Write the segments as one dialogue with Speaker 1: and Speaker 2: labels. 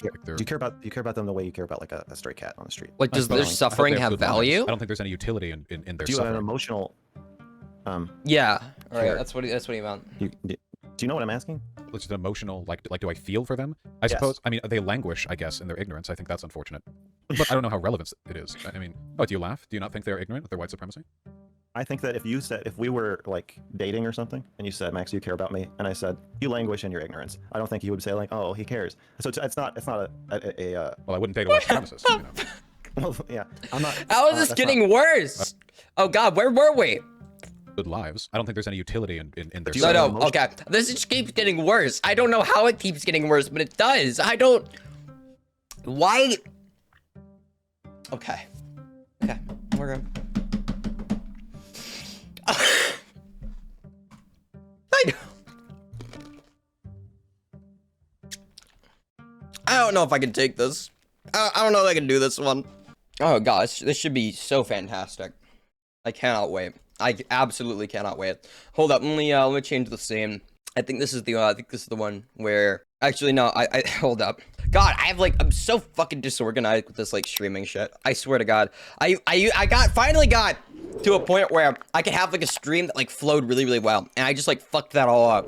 Speaker 1: care,
Speaker 2: Like they're,
Speaker 1: do you care about them the way you care about like a stray cat on the street?
Speaker 3: Like, does their
Speaker 2: I hope
Speaker 3: suffering
Speaker 2: they
Speaker 3: have
Speaker 2: good lives.
Speaker 3: value?
Speaker 2: I don't think there's any utility in their
Speaker 1: Do you have an
Speaker 2: suffering.
Speaker 1: emotional
Speaker 3: Yeah. All right.
Speaker 1: Care.
Speaker 3: That's what he meant.
Speaker 1: do you know what I'm asking?
Speaker 2: Just an emotional, like do I feel for them? I suppose. I mean, they languish, I guess, in their ignorance. I think that's unfortunate. But I don't know how relevant it is. I mean, oh, do you laugh? Do you not think they're ignorant of their white supremacy?
Speaker 1: I think that if we were like dating or something, and you said, Max, you care about me, and I said, you languish in your ignorance, I don't think you would say like, oh, he cares. So it's not
Speaker 2: Well, I wouldn't date a white supremacist. You know.
Speaker 1: well, yeah, I'm not.
Speaker 3: How is this
Speaker 1: that's
Speaker 3: getting worse? Oh God, where were we?
Speaker 2: Good lives. I don't think there's any utility in their
Speaker 1: Do you
Speaker 2: suffering.
Speaker 1: have
Speaker 3: No, okay. This just keeps getting worse. I don't know how it keeps getting worse, but it does. I don't. Why? Okay. Okay. We're good. I don't know if I can take this. I don't know if I can do this one. Oh gosh, this should be so fantastic. I cannot wait. I absolutely cannot wait. Hold up, let me change the scene. I think this is the one where actually no, I hold up. God, I'm so fucking disorganized with this like streaming shit. I swear to God. I finally got to a point where I could have like a stream that like flowed really, really well. And I just like fucked that all up.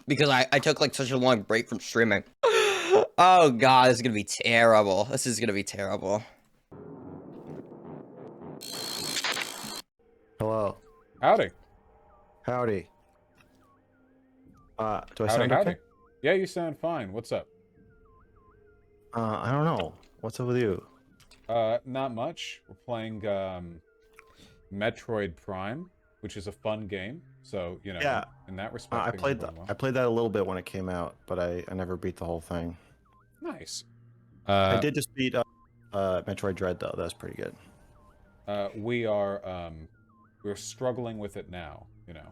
Speaker 3: Because I took like such a long break from streaming. Oh God, this is gonna be terrible. This is gonna be terrible.
Speaker 1: Hello.
Speaker 2: Howdy.
Speaker 1: Howdy. Do I
Speaker 2: Howdy,
Speaker 1: sound
Speaker 2: howdy.
Speaker 1: okay?
Speaker 2: Yeah, you sound fine. What's up?
Speaker 1: I don't know. What's up with you?
Speaker 2: Not much. We're playing Metroid Prime, which is a fun game. So, you know,
Speaker 1: Yeah.
Speaker 2: in that respect,
Speaker 1: I
Speaker 2: things are
Speaker 1: played
Speaker 2: going well.
Speaker 1: I played that a little bit when it came out, but I never beat the whole thing.
Speaker 2: Nice.
Speaker 1: I did just beat Metroid Dread though. That's pretty good.
Speaker 2: We're struggling with it now, you know.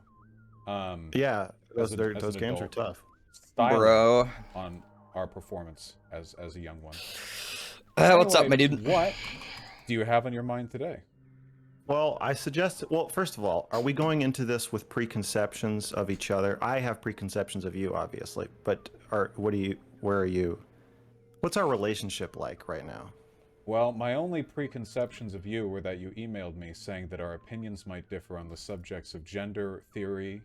Speaker 1: Yeah, those
Speaker 2: as
Speaker 1: games are
Speaker 2: adult.
Speaker 1: tough.
Speaker 2: Styling
Speaker 3: Bro.
Speaker 2: on our performance as a young one.
Speaker 3: What's up, my
Speaker 2: Anyway,
Speaker 3: dude?
Speaker 2: What do you have on your mind today?
Speaker 1: Well, well, first of all, are we going into this with preconceptions of each other? I have preconceptions of you, obviously, but where are you? What's our relationship like right now?
Speaker 2: Well, my only preconceptions of you were that you emailed me saying that our opinions might differ on the subjects of gender theory,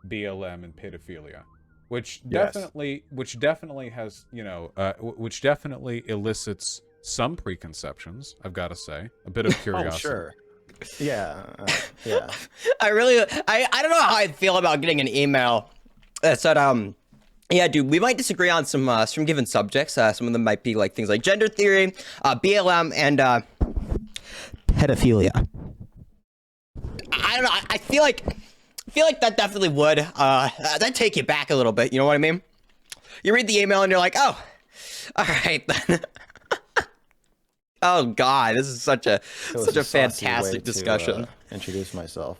Speaker 2: BLM, and pedophilia, which
Speaker 1: Yes.
Speaker 2: definitely has, you know, which definitely elicits some preconceptions. I've got to say, a bit of curiosity.
Speaker 1: Oh, sure. Yeah, yeah.
Speaker 3: I don't know how I feel about getting an email that said, yeah, dude, we might disagree on some given subjects. Some of them might be like things like gender theory, BLM, and pedophilia. I don't know. I feel like that definitely would that take you back a little bit. You know what I mean? You read the email and you're like, oh, all right then. Oh God, this is such a fantastic discussion.
Speaker 1: To, introduce myself.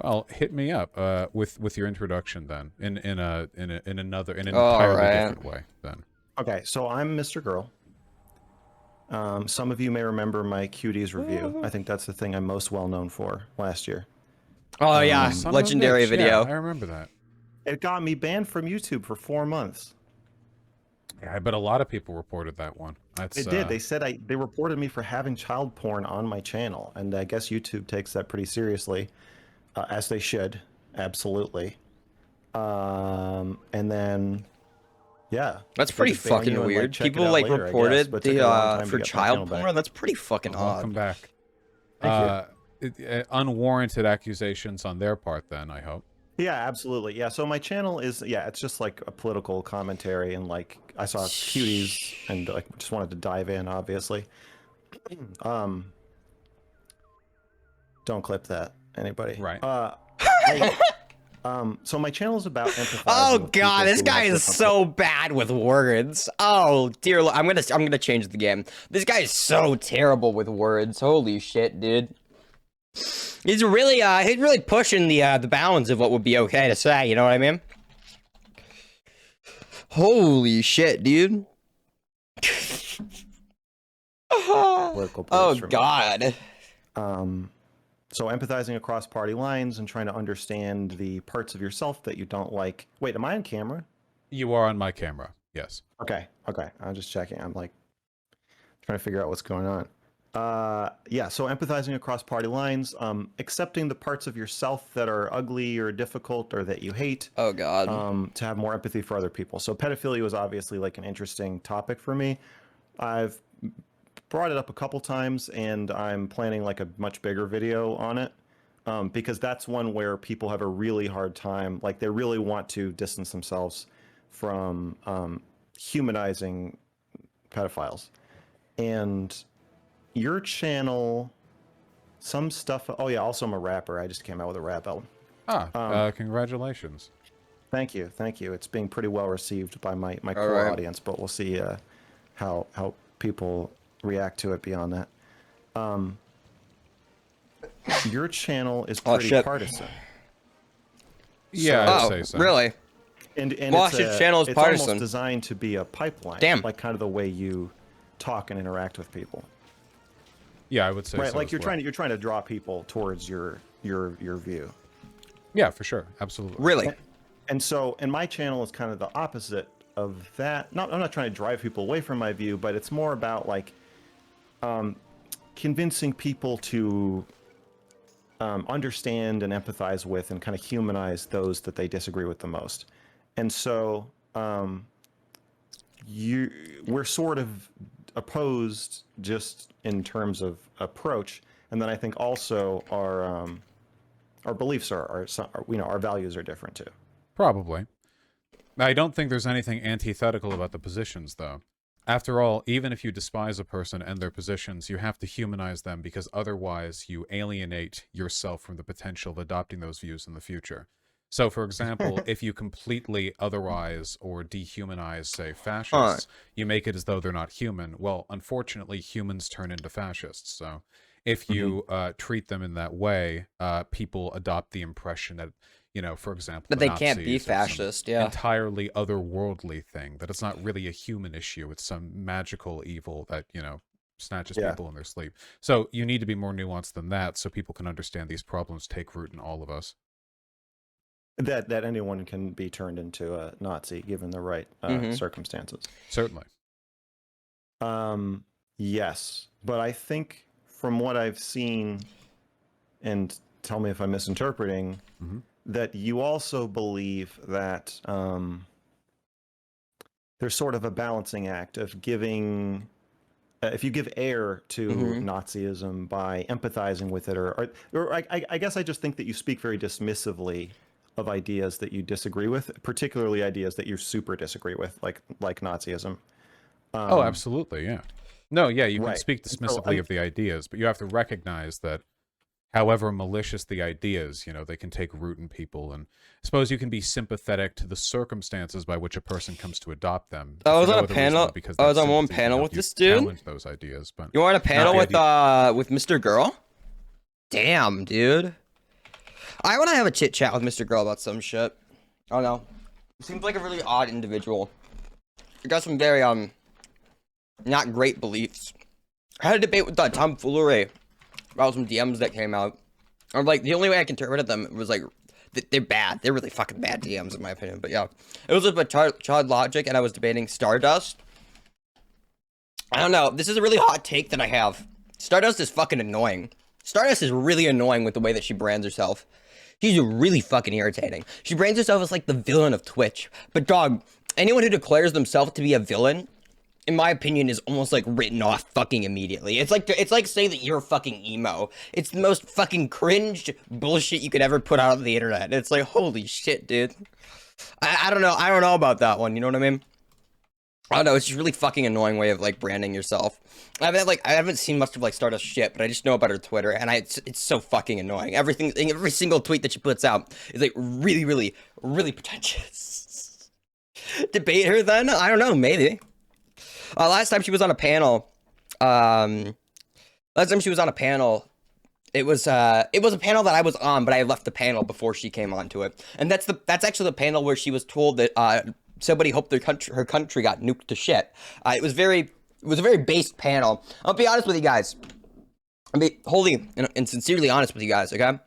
Speaker 2: Well, hit me up with your introduction then, in an entirely different way then.
Speaker 1: Okay, so I'm Mr. Girl. Some of you may remember my Cuties review. I think that's the thing I'm most well known for last year.
Speaker 3: Oh yeah,
Speaker 2: Son of a
Speaker 3: legendary
Speaker 2: bitch.
Speaker 3: video.
Speaker 2: Yeah, I remember that.
Speaker 1: It got me banned from YouTube for 4 months.
Speaker 2: Yeah, I bet a lot of people reported that one. That's,
Speaker 1: They did. They said they reported me for having child porn on my channel, and I guess YouTube takes that pretty seriously, as they should. Absolutely. And then, yeah,
Speaker 3: That's
Speaker 1: they
Speaker 3: pretty
Speaker 1: just ban you
Speaker 3: fucking
Speaker 1: and,
Speaker 3: weird.
Speaker 1: check it
Speaker 3: People
Speaker 1: out
Speaker 3: like
Speaker 1: later, I guess,
Speaker 3: reported
Speaker 1: but it took a long time to
Speaker 3: for
Speaker 1: get my
Speaker 3: child
Speaker 1: channel back.
Speaker 3: porn. That's pretty fucking
Speaker 2: welcome
Speaker 3: odd.
Speaker 2: back.
Speaker 1: Thank
Speaker 2: Unwarranted accusations on their part then, I hope.
Speaker 1: Yeah, absolutely. Yeah, so my channel is, yeah, it's just like a political commentary, and like I saw Cuties and like just wanted to dive in, obviously. Don't clip that, anybody.
Speaker 2: Right.
Speaker 1: So my channel is about empathizing.
Speaker 3: Oh
Speaker 1: with
Speaker 3: God,
Speaker 1: people
Speaker 3: this
Speaker 1: who
Speaker 3: guy
Speaker 1: have
Speaker 3: is
Speaker 1: different-
Speaker 3: so bad with words. Oh dear, I'm gonna change the game. This guy is so terrible with words. Holy shit, dude. He's really pushing the bounds of what would be okay to say. You know what I mean? Holy shit, dude.
Speaker 1: political
Speaker 3: Oh
Speaker 1: posts from me.
Speaker 3: God.
Speaker 1: So empathizing across party lines and trying to understand the parts of yourself that you don't like. Wait, am I on camera?
Speaker 2: You are on my camera. Yes.
Speaker 1: Okay. I'm just checking. I'm like trying to figure out what's going on. Yeah. So empathizing across party lines, accepting the parts of yourself that are ugly or difficult or that you hate.
Speaker 3: Oh God.
Speaker 1: To have more empathy for other people. So pedophilia was obviously like an interesting topic for me. I've brought it up a couple times, and I'm planning like a much bigger video on it. Because that's one where people have a really hard time. Like they really want to distance themselves from humanizing pedophiles. And your channel, some stuff. Oh yeah, also I'm a rapper. I just came out with a rap album.
Speaker 2: Congratulations.
Speaker 1: Thank you. It's being pretty well received by my
Speaker 3: All
Speaker 1: core
Speaker 3: right.
Speaker 1: audience, but we'll see how people react to it beyond that. Your channel is
Speaker 3: Oh,
Speaker 1: pretty
Speaker 3: shit.
Speaker 1: partisan.
Speaker 2: Yeah,
Speaker 1: So-
Speaker 2: I'd
Speaker 3: Oh,
Speaker 2: say so.
Speaker 3: really?
Speaker 1: And
Speaker 3: Vaush's channel is
Speaker 1: it's
Speaker 3: partisan.
Speaker 1: almost designed to be a pipeline.
Speaker 3: Damn.
Speaker 1: Like kind of the way you talk and interact with people.
Speaker 2: Yeah, I would say
Speaker 1: Right,
Speaker 2: so.
Speaker 1: like
Speaker 2: as
Speaker 1: you're
Speaker 2: well.
Speaker 1: trying to draw people towards your view.
Speaker 2: Yeah, for sure. Absolutely.
Speaker 3: Really?
Speaker 1: And so, and my channel is kind of the opposite of that. Not, I'm not trying to drive people away from my view, but it's more about like convincing people to understand and empathize with and kind of humanize those that they disagree with the most. And so, we're sort of opposed just in terms of approach, and then I think also our beliefs are our values are different too.
Speaker 2: Probably. I don't think there's anything antithetical about the positions, though. After all, even if you despise a person and their positions, you have to humanize them because otherwise you alienate yourself from the potential of adopting those views in the future. So, for example, if you completely otherize or dehumanize, say, fascists, you make it as though they're not human. Well, unfortunately, humans turn into fascists. So if you treat them in that way, people adopt the impression that, for example,
Speaker 3: But
Speaker 2: the
Speaker 3: they can't be
Speaker 2: Nazis are some
Speaker 3: fascist, yeah.
Speaker 2: entirely otherworldly thing, that it's not really a human issue. It's some magical evil that, snatches
Speaker 1: Yeah.
Speaker 2: people in their sleep. So you need to be more nuanced than that so people can understand these problems take root in all of us.
Speaker 1: That anyone can be turned into a Nazi given the right circumstances.
Speaker 2: Certainly.
Speaker 1: Yes, but I think from what I've seen, and tell me if I'm misinterpreting, that you also believe that there's sort of a balancing act of giving, if you give air to Nazism by empathizing with it, or I guess I just think that you speak very dismissively of ideas that you disagree with, particularly ideas that you super disagree with, like Nazism.
Speaker 2: Oh, absolutely, yeah. No, yeah, you can
Speaker 1: Right.
Speaker 2: speak
Speaker 1: So
Speaker 2: dismissively of the ideas, but you have to recognize that however malicious the ideas, they can take root in people. And I suppose you can be sympathetic to the circumstances by which a person comes to adopt them.
Speaker 3: I was
Speaker 2: for
Speaker 3: on
Speaker 2: no
Speaker 3: a
Speaker 2: other reason
Speaker 3: panel.
Speaker 2: than because
Speaker 3: I was
Speaker 2: that
Speaker 3: on one
Speaker 2: sympathy can
Speaker 3: panel
Speaker 2: help
Speaker 3: with
Speaker 2: you
Speaker 3: this dude.
Speaker 2: challenge those ideas, but
Speaker 3: You were on a panel
Speaker 2: the
Speaker 3: with Mr. Girl? Damn, dude. I want to have a chit chat with Mr. Girl about some shit. I don't know. Seems like a really odd individual. He got some very not great beliefs. I had a debate with tomfoolery about some DMs that came out. I'm like, the only way I can interpret them was like, they're bad. They're really fucking bad DMs in my opinion. But yeah, it was about child logic, and I was debating Stardust. I don't know. This is a really hot take that I have. Stardust is fucking annoying. Stardust is really annoying with the way that she brands herself. She's really fucking irritating. She brands herself as like the villain of Twitch. But dog, anyone who declares themselves to be a villain, in my opinion, is almost like written off fucking immediately. It's like saying that you're fucking emo. It's the most fucking cringe bullshit you could ever put out on the internet. It's like, holy shit, dude. I don't know. I don't know about that one. You know what I mean? I don't know. It's just a really fucking annoying way of like branding yourself. I haven't seen much of like Stardust shit, but I just know about her Twitter, and it's so fucking annoying. Every single tweet that she puts out is like really, really, really pretentious. Debate her then? I don't know. Maybe. Last time she was on a panel, it was a panel that I was on, but I left the panel before she came onto it. And that's actually the panel where she was told that somebody hoped her country got nuked to shit. It was a very based panel. I'll be honest with you guys. I'll be wholly and sincerely honest with you guys, okay?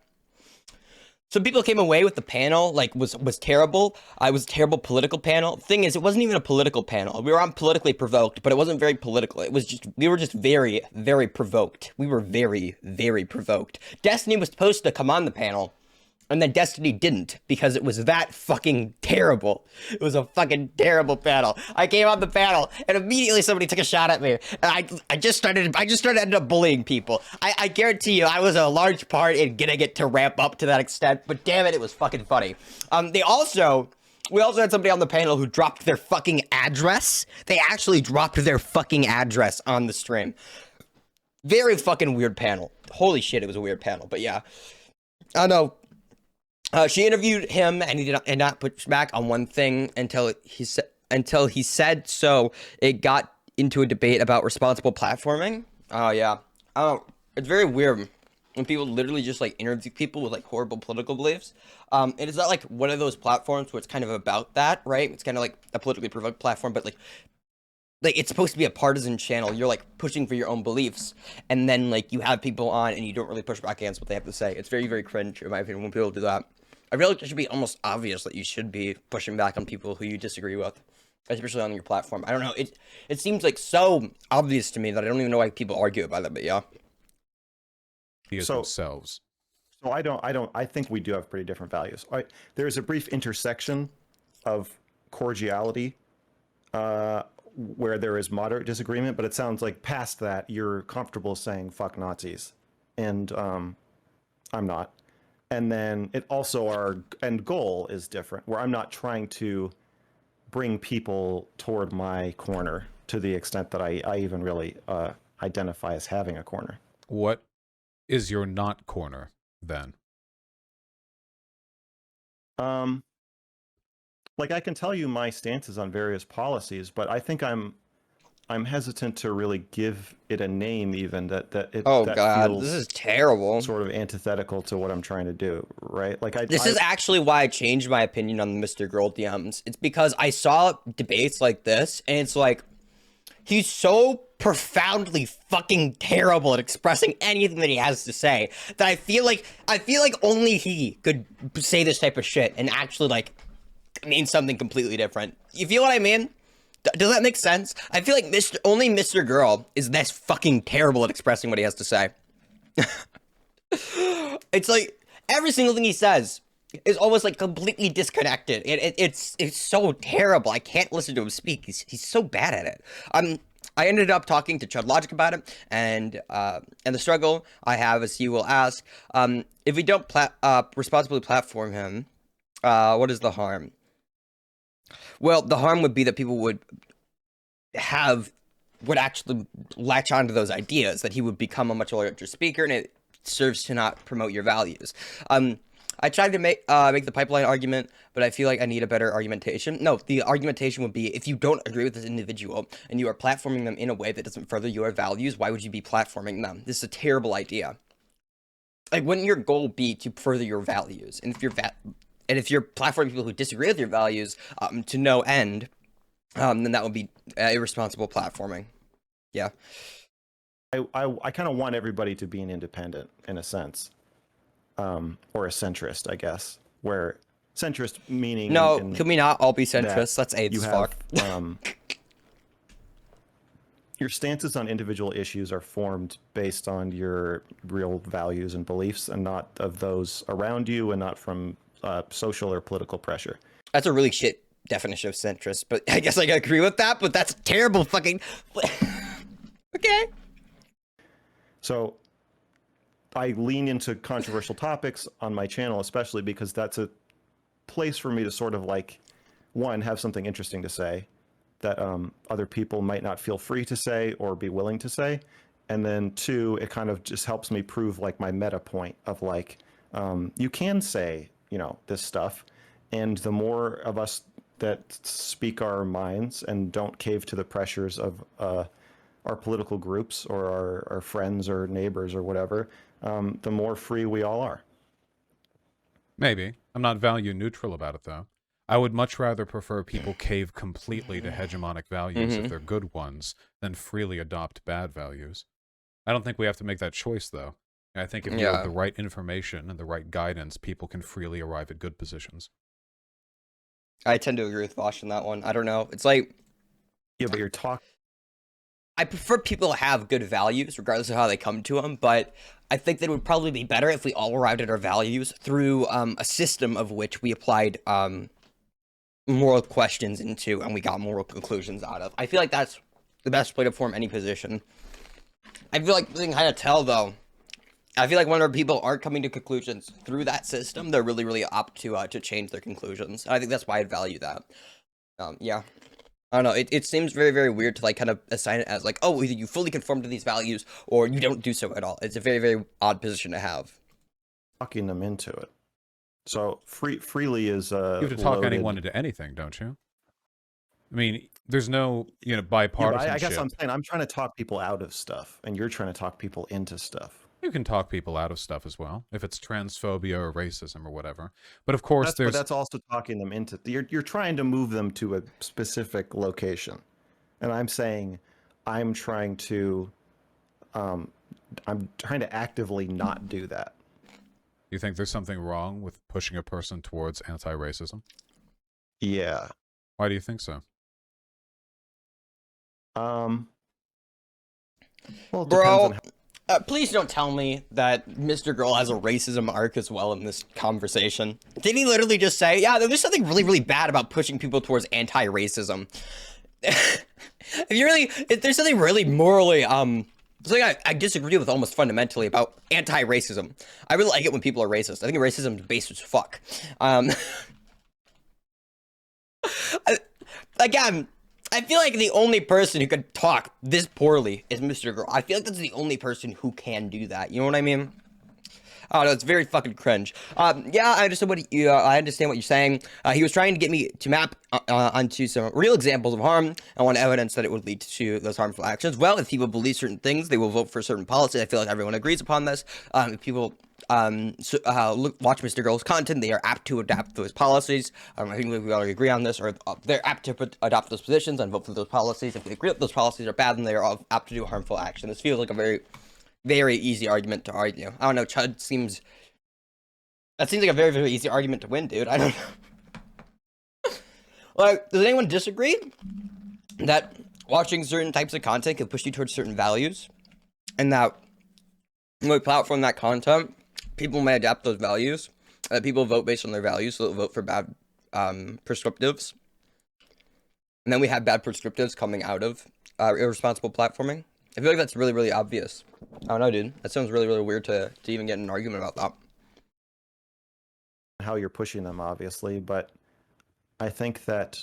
Speaker 3: Some people came away with the panel like was terrible. I was a terrible political panel. Thing is, it wasn't even a political panel. We were on politically provoked, but it wasn't very political. It was just we were just very, very provoked. We were very, very provoked. Destiny was supposed to come on the panel, and then Destiny didn't because it was that fucking terrible. It was a fucking terrible panel. I came on the panel and immediately somebody took a shot at me. And I just started ended up bullying people. I guarantee you I was a large part in getting it to ramp up to that extent, but damn it, it was fucking funny. We also had somebody on the panel who dropped their fucking address. They actually dropped their fucking address on the stream. Very fucking weird panel. Holy shit, it was a weird panel, but yeah. I know. She interviewed him, and he did not push back on one thing until he said so. It got into a debate about responsible platforming. Oh yeah, it's very weird when people literally just like interview people with like horrible political beliefs. It is not like one of those platforms where it's kind of about that, right? It's kind of like a politically provoked platform, but like it's supposed to be a partisan channel. You're like pushing for your own beliefs, and then like you have people on, and you don't really push back against what they have to say. It's very, very cringe in my opinion when people do that. I feel like it should be almost obvious that you should be pushing back on people who you disagree with, especially on your platform. I don't know. It seems like so obvious to me that I don't even know why people argue about it. But yeah,
Speaker 2: themselves.
Speaker 1: So I think we do have pretty different values. There's a brief intersection of cordiality, where there is moderate disagreement, but it sounds like past that you're comfortable saying "fuck Nazis," and I'm not. And then it also, our end goal is different, where I'm not trying to bring people toward my corner to the extent that I even really identify as having a corner.
Speaker 2: What is your not corner then?
Speaker 1: Like I can tell you my stances on various policies, but I think I'm hesitant to really give it a name, even that
Speaker 3: oh
Speaker 1: that
Speaker 3: god,
Speaker 1: feels
Speaker 3: this is terrible.
Speaker 1: sort of antithetical to what I'm trying to do, right? Like
Speaker 3: this is actually why I changed my opinion on the Mr. Girl DMs. It's because I saw debates like this, and it's like he's so profoundly fucking terrible at expressing anything that he has to say that I feel like only he could say this type of shit and actually like mean something completely different. You feel what I mean? Does that make sense? I feel like only Mr. Girl is this fucking terrible at expressing what he has to say. It's like every single thing he says is almost like completely disconnected. It's so terrible. I can't listen to him speak. He's so bad at it. I ended up talking to Chud Logic about it, and the struggle I have is he will ask, if we don't responsibly platform him, what is the harm? Well, the harm would be that people would actually latch onto those ideas, that he would become a much larger speaker, and it serves to not promote your values. I tried to make the pipeline argument, but I feel like I need a better argumentation. No, the argumentation would be, if you don't agree with this individual and you are platforming them in a way that doesn't further your values, why would you be platforming them? This is a terrible idea. Like, wouldn't your goal be to further your values? And if you're platforming people who disagree with your values to no end, then that would be irresponsible platforming. Yeah.
Speaker 1: I kind of want everybody to be an independent in a sense, or a centrist, I guess. Where centrist meaning
Speaker 3: no, can we not all be centrists? That's AIDS as fuck.
Speaker 1: Your stances on individual issues are formed based on your real values and beliefs, and not of those around you, and not from social or political pressure.
Speaker 3: That's a really shit definition of centrist, but I guess I agree with that, but that's terrible fucking... Okay.
Speaker 1: So I lean into controversial topics on my channel, especially because that's a place for me to sort of like, one, have something interesting to say that other people might not feel free to say or be willing to say. And then two, it kind of just helps me prove like my meta point of like, you can say, you know, this stuff. And the more of us that speak our minds and don't cave to the pressures of our political groups or our friends or neighbors or whatever, the more free we all are.
Speaker 2: Maybe. I'm not value neutral about it, though. I would much rather prefer people cave completely to hegemonic values if they're good ones than freely adopt bad values. I don't think we have to make that choice, though. I think if you have the right information and the right guidance, people can freely arrive at good positions.
Speaker 3: I tend to agree with Vaush on that one. I don't know. It's like...
Speaker 1: Yeah, but you're talking...
Speaker 3: I prefer people to have good values, regardless of how they come to them, but I think that it would probably be better if we all arrived at our values through a system of which we applied moral questions into and we got moral conclusions out of. I feel like that's the best way to form any position. I feel like we can kind of tell, though. I feel like whenever people aren't coming to conclusions through that system, they're really, really apt to change their conclusions. And I think that's why I value that. Yeah. I don't know, it seems very, very weird to, like, kind of assign it as, like, oh, either you fully conform to these values, or you don't do so at all. It's a very, very odd position to have.
Speaker 1: Talking them into it. So, freely is,
Speaker 2: You have to talk anyone into anything, don't you? I mean, there's no, bipartisanship.
Speaker 1: Yeah, I guess I'm saying I'm trying to talk people out of stuff, and you're trying to talk people into stuff.
Speaker 2: You can talk people out of stuff as well, if it's transphobia or racism or whatever. But of course,
Speaker 1: But that's also talking them into... You're trying to move them to a specific location. And I'm saying I'm trying to actively not do that.
Speaker 2: You think there's something wrong with pushing a person towards anti-racism?
Speaker 1: Yeah.
Speaker 2: Why do you think so?
Speaker 1: Well, it
Speaker 3: Bro...
Speaker 1: depends on
Speaker 3: please don't tell me that Mr. Girl has a racism arc as well in this conversation. Didn't he literally just say, yeah, there's something really, really bad about pushing people towards anti-racism? If there's something really morally, something I disagree with almost fundamentally about anti-racism. I really like it when people are racist. I think racism is base as fuck. Again, I feel like the only person who could talk this poorly is Mr. Girl. I feel like that's the only person who can do that. You know what I mean? Oh, no, it's very fucking cringe. Yeah, I understand I understand what you're saying. He was trying to get me to map onto some real examples of harm. I want evidence that it would lead to those harmful actions. Well, if people believe certain things, they will vote for certain policies. I feel like everyone agrees upon this. If people watch Mr. Girl's content, they are apt to adapt those policies. I think we all agree on this, or they're apt to adopt those positions and vote for those policies. If we agree that those policies are bad, then they are all apt to do harmful action. This feels like a very, very easy argument to argue. I don't know, Chud seems like a very, very easy argument to win, dude. I don't know. Like, does anyone disagree that watching certain types of content can push you towards certain values, and that when we platform that content, people may adapt those values, that people vote based on their values, so they'll vote for bad prescriptives, and then we have bad prescriptives coming out of irresponsible platforming? I feel like that's really, really obvious. I don't know, dude. That sounds really, really weird to even get in an argument about that.
Speaker 1: how you're pushing them, obviously, but I think that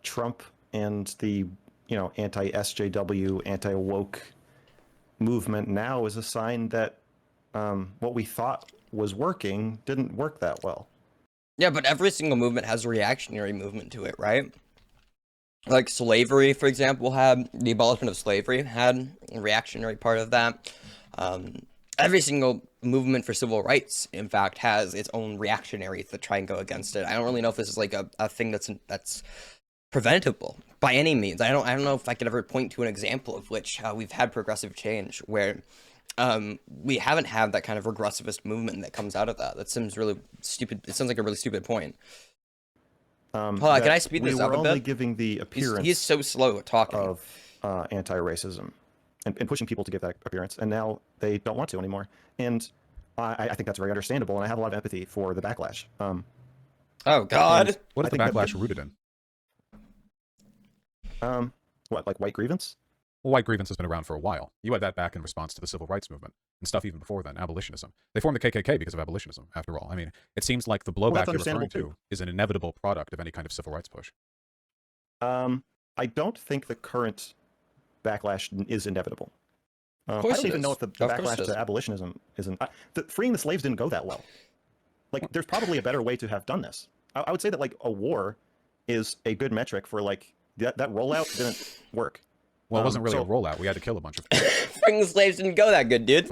Speaker 1: Trump and the anti-SJW, anti-woke movement now is a sign that what we thought was working didn't work that well.
Speaker 3: Yeah, but every single movement has a reactionary movement to it, right? Like slavery, for example, had the abolishment of slavery had a reactionary part of that. Every single movement for civil rights, in fact, has its own reactionaries that try and go against it. I don't really know if this is like a thing that's preventable by any means. I don't know if I could ever point to an example of which we've had progressive change where we haven't had that kind of regressivist movement that comes out of that. That seems really stupid. It sounds like a really stupid point. Hold on, can I speed this up a bit?
Speaker 1: We were only giving the appearance
Speaker 3: he's so slow at talking.
Speaker 1: of anti-racism and pushing people to give that appearance, and now they don't want to anymore. And I think that's very understandable, and I have a lot of empathy for the backlash.
Speaker 3: Oh, God.
Speaker 2: What is the backlash rooted in?
Speaker 1: What, like white grievance?
Speaker 2: Well, white grievance has been around for a while. You had that back in response to the civil rights movement and stuff even before then, abolitionism. They formed the KKK because of abolitionism, after all. I mean, it seems like the blowback you're referring to is an inevitable product of any kind of civil rights push.
Speaker 1: I don't think the current backlash is inevitable. I don't even know if the backlash to abolitionism isn't... freeing the slaves didn't go that well. Like, there's probably a better way to have done this. I would say that, like, a war is a good metric for, like, that rollout didn't work.
Speaker 2: Well, it wasn't really a rollout. We had to kill a bunch of
Speaker 3: freeing the slaves didn't go that good, dude.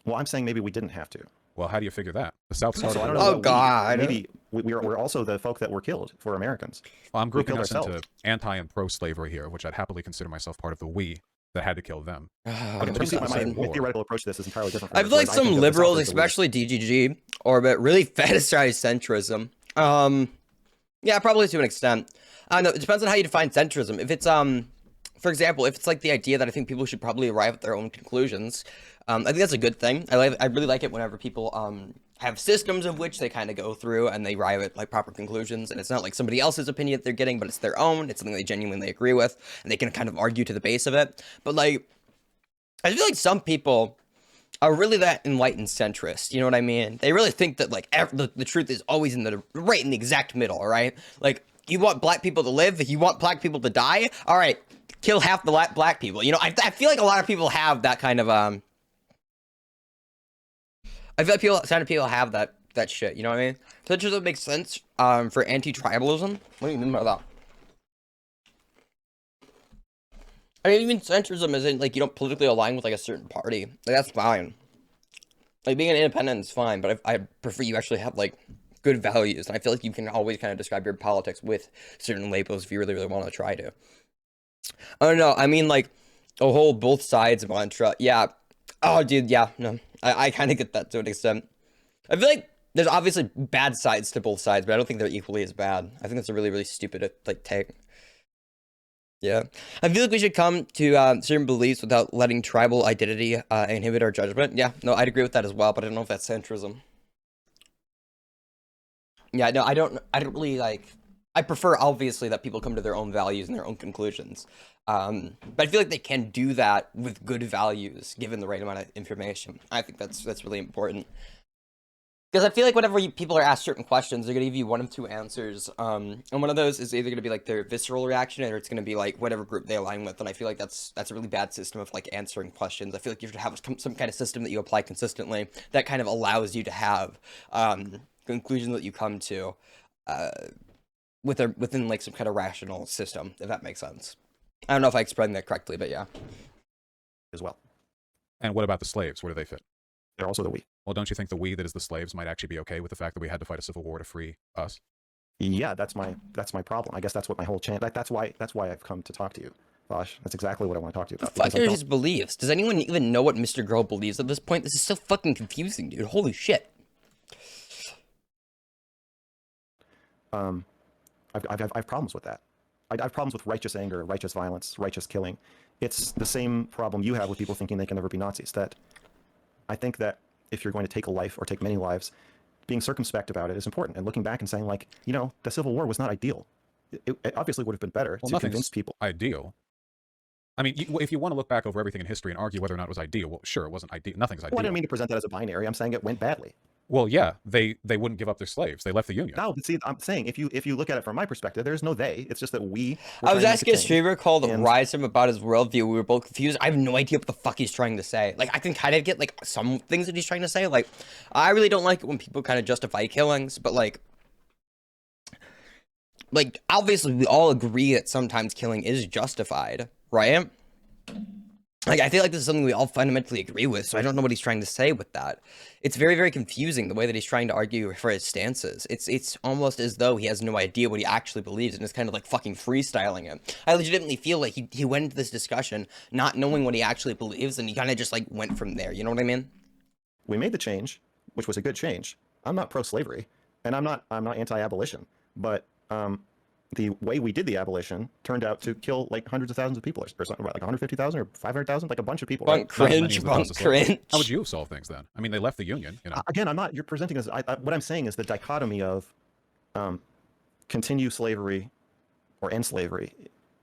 Speaker 1: Well, I'm saying maybe we didn't have to.
Speaker 2: Well, how do you figure that? The South started.
Speaker 3: Oh, God.
Speaker 1: Maybe we're also the folk that were killed for Americans.
Speaker 2: Well, I'm grouping us into anti and pro-slavery here, which I'd happily consider myself part of the we. that had to kill them.
Speaker 1: Okay, but you see,
Speaker 2: Percent
Speaker 1: my
Speaker 2: war.
Speaker 1: theoretical approach to this is entirely different.
Speaker 3: I
Speaker 1: From
Speaker 3: feel
Speaker 1: yours,
Speaker 3: like
Speaker 1: whereas I
Speaker 3: some
Speaker 1: think that the South
Speaker 3: liberals,
Speaker 1: is the worst.
Speaker 3: especially DGG, orbit really fetishize centrism. Yeah, probably to an extent. I don't know. It depends on how you define centrism. If it's for example, if it's like the idea that I think people should probably arrive at their own conclusions, I think that's a good thing. I really like it whenever people have systems of which they kind of go through and they arrive at like proper conclusions, and it's not like somebody else's opinion that they're getting, but it's their own. It's something they genuinely agree with, and they can kind of argue to the base of it. But like, I feel like some people are really that enlightened centrist. You know what I mean? They really think that like the truth is always right in the exact middle, right? Like, you want black people to live, if you want black people to die, all right, kill half the black people. You know, I feel like a lot of people have that kind of I feel like some people have that shit. You know what I mean? Centrism makes sense for anti-tribalism. What do you mean by that? I mean, even centrism isn't like you don't politically align with like a certain party. Like, that's fine. Like, being an independent is fine, but I prefer you actually have like good values. And I feel like you can always kind of describe your politics with certain labels if you really, really want to try to. I don't know. I mean, like, a whole both sides mantra. Yeah. Oh, dude. Yeah. No. I kind of get that to an extent. I feel like there's obviously bad sides to both sides, but I don't think they're equally as bad. I think that's a really, really stupid like take. Yeah. I feel like we should come to certain beliefs without letting tribal identity inhibit our judgment. Yeah. No, I'd agree with that as well, but I don't know if that's centrism. Yeah. No, I don't really like. I prefer, obviously, that people come to their own values and their own conclusions. But I feel like they can do that with good values, given the right amount of information. I think that's really important. Because I feel like whenever people are asked certain questions, they're going to give you one of two answers. And one of those is either going to be like their visceral reaction, or it's going to be like whatever group they align with. And I feel like that's a really bad system of like answering questions. I feel like you should have some kind of system that you apply consistently that kind of allows you to have conclusions that you come to within like some kind of rational system, if that makes sense. I don't know if I explained that correctly, but yeah.
Speaker 1: As well.
Speaker 2: And what about the slaves? Where do they fit?
Speaker 1: They're also the we.
Speaker 2: Well, don't you think the we that is the slaves might actually be okay with the fact that we had to fight a civil war to free us?
Speaker 1: Yeah, that's my problem. I guess that's what my whole that's why I've come to talk to you, Vaush. That's exactly what I want to talk to you about.
Speaker 3: The fuck are his beliefs? Does anyone even know what Mr. Girl believes at this point? This is so fucking confusing, dude. Holy shit.
Speaker 1: I have problems with that. I have problems with righteous anger, righteous violence, righteous killing. It's the same problem you have with people thinking they can never be Nazis. That I think that if you're going to take a life or take many lives, being circumspect about it is important. And looking back and saying, like, you know, the Civil War was not ideal. It obviously would have been better to convince people.
Speaker 2: Ideal. I mean, if you want to look back over everything in history and argue whether or not it was ideal, well, sure, it wasn't ideal. Nothing's ideal.
Speaker 1: Well, I didn't mean to present that as a binary. I'm saying it went badly.
Speaker 2: Well, yeah, they wouldn't give up their slaves. They left the Union.
Speaker 1: No, but see, I'm saying if you look at it from my perspective, there's no they. It's just that we.
Speaker 3: I was asking a streamer called Rise him about his worldview. We were both confused. I have no idea what the fuck he's trying to say. Like, I can kind of get like some things that he's trying to say. Like, I really don't like it when people kind of justify killings, but like obviously we all agree that sometimes killing is justified, right? Like, I feel like this is something we all fundamentally agree with, so I don't know what he's trying to say with that. It's very, very confusing, the way that he's trying to argue for his stances. It's almost as though he has no idea what he actually believes, and is kind of, like, fucking freestyling it. I legitimately feel like he went into this discussion not knowing what he actually believes, and he kind of just, like, went from there. You know what I mean?
Speaker 1: We made the change, which was a good change. I'm not pro-slavery, and I'm not anti-abolition, but the way we did the abolition turned out to kill like hundreds of thousands of people, or something, like 150,000 or 500,000, like a bunch of people.
Speaker 3: Bunk cringe, bunk cringe.
Speaker 2: How would you have solved things then? I mean, they left the Union. You know.
Speaker 1: Again, I'm not. You're presenting as what I'm saying is the dichotomy of continue slavery or end slavery.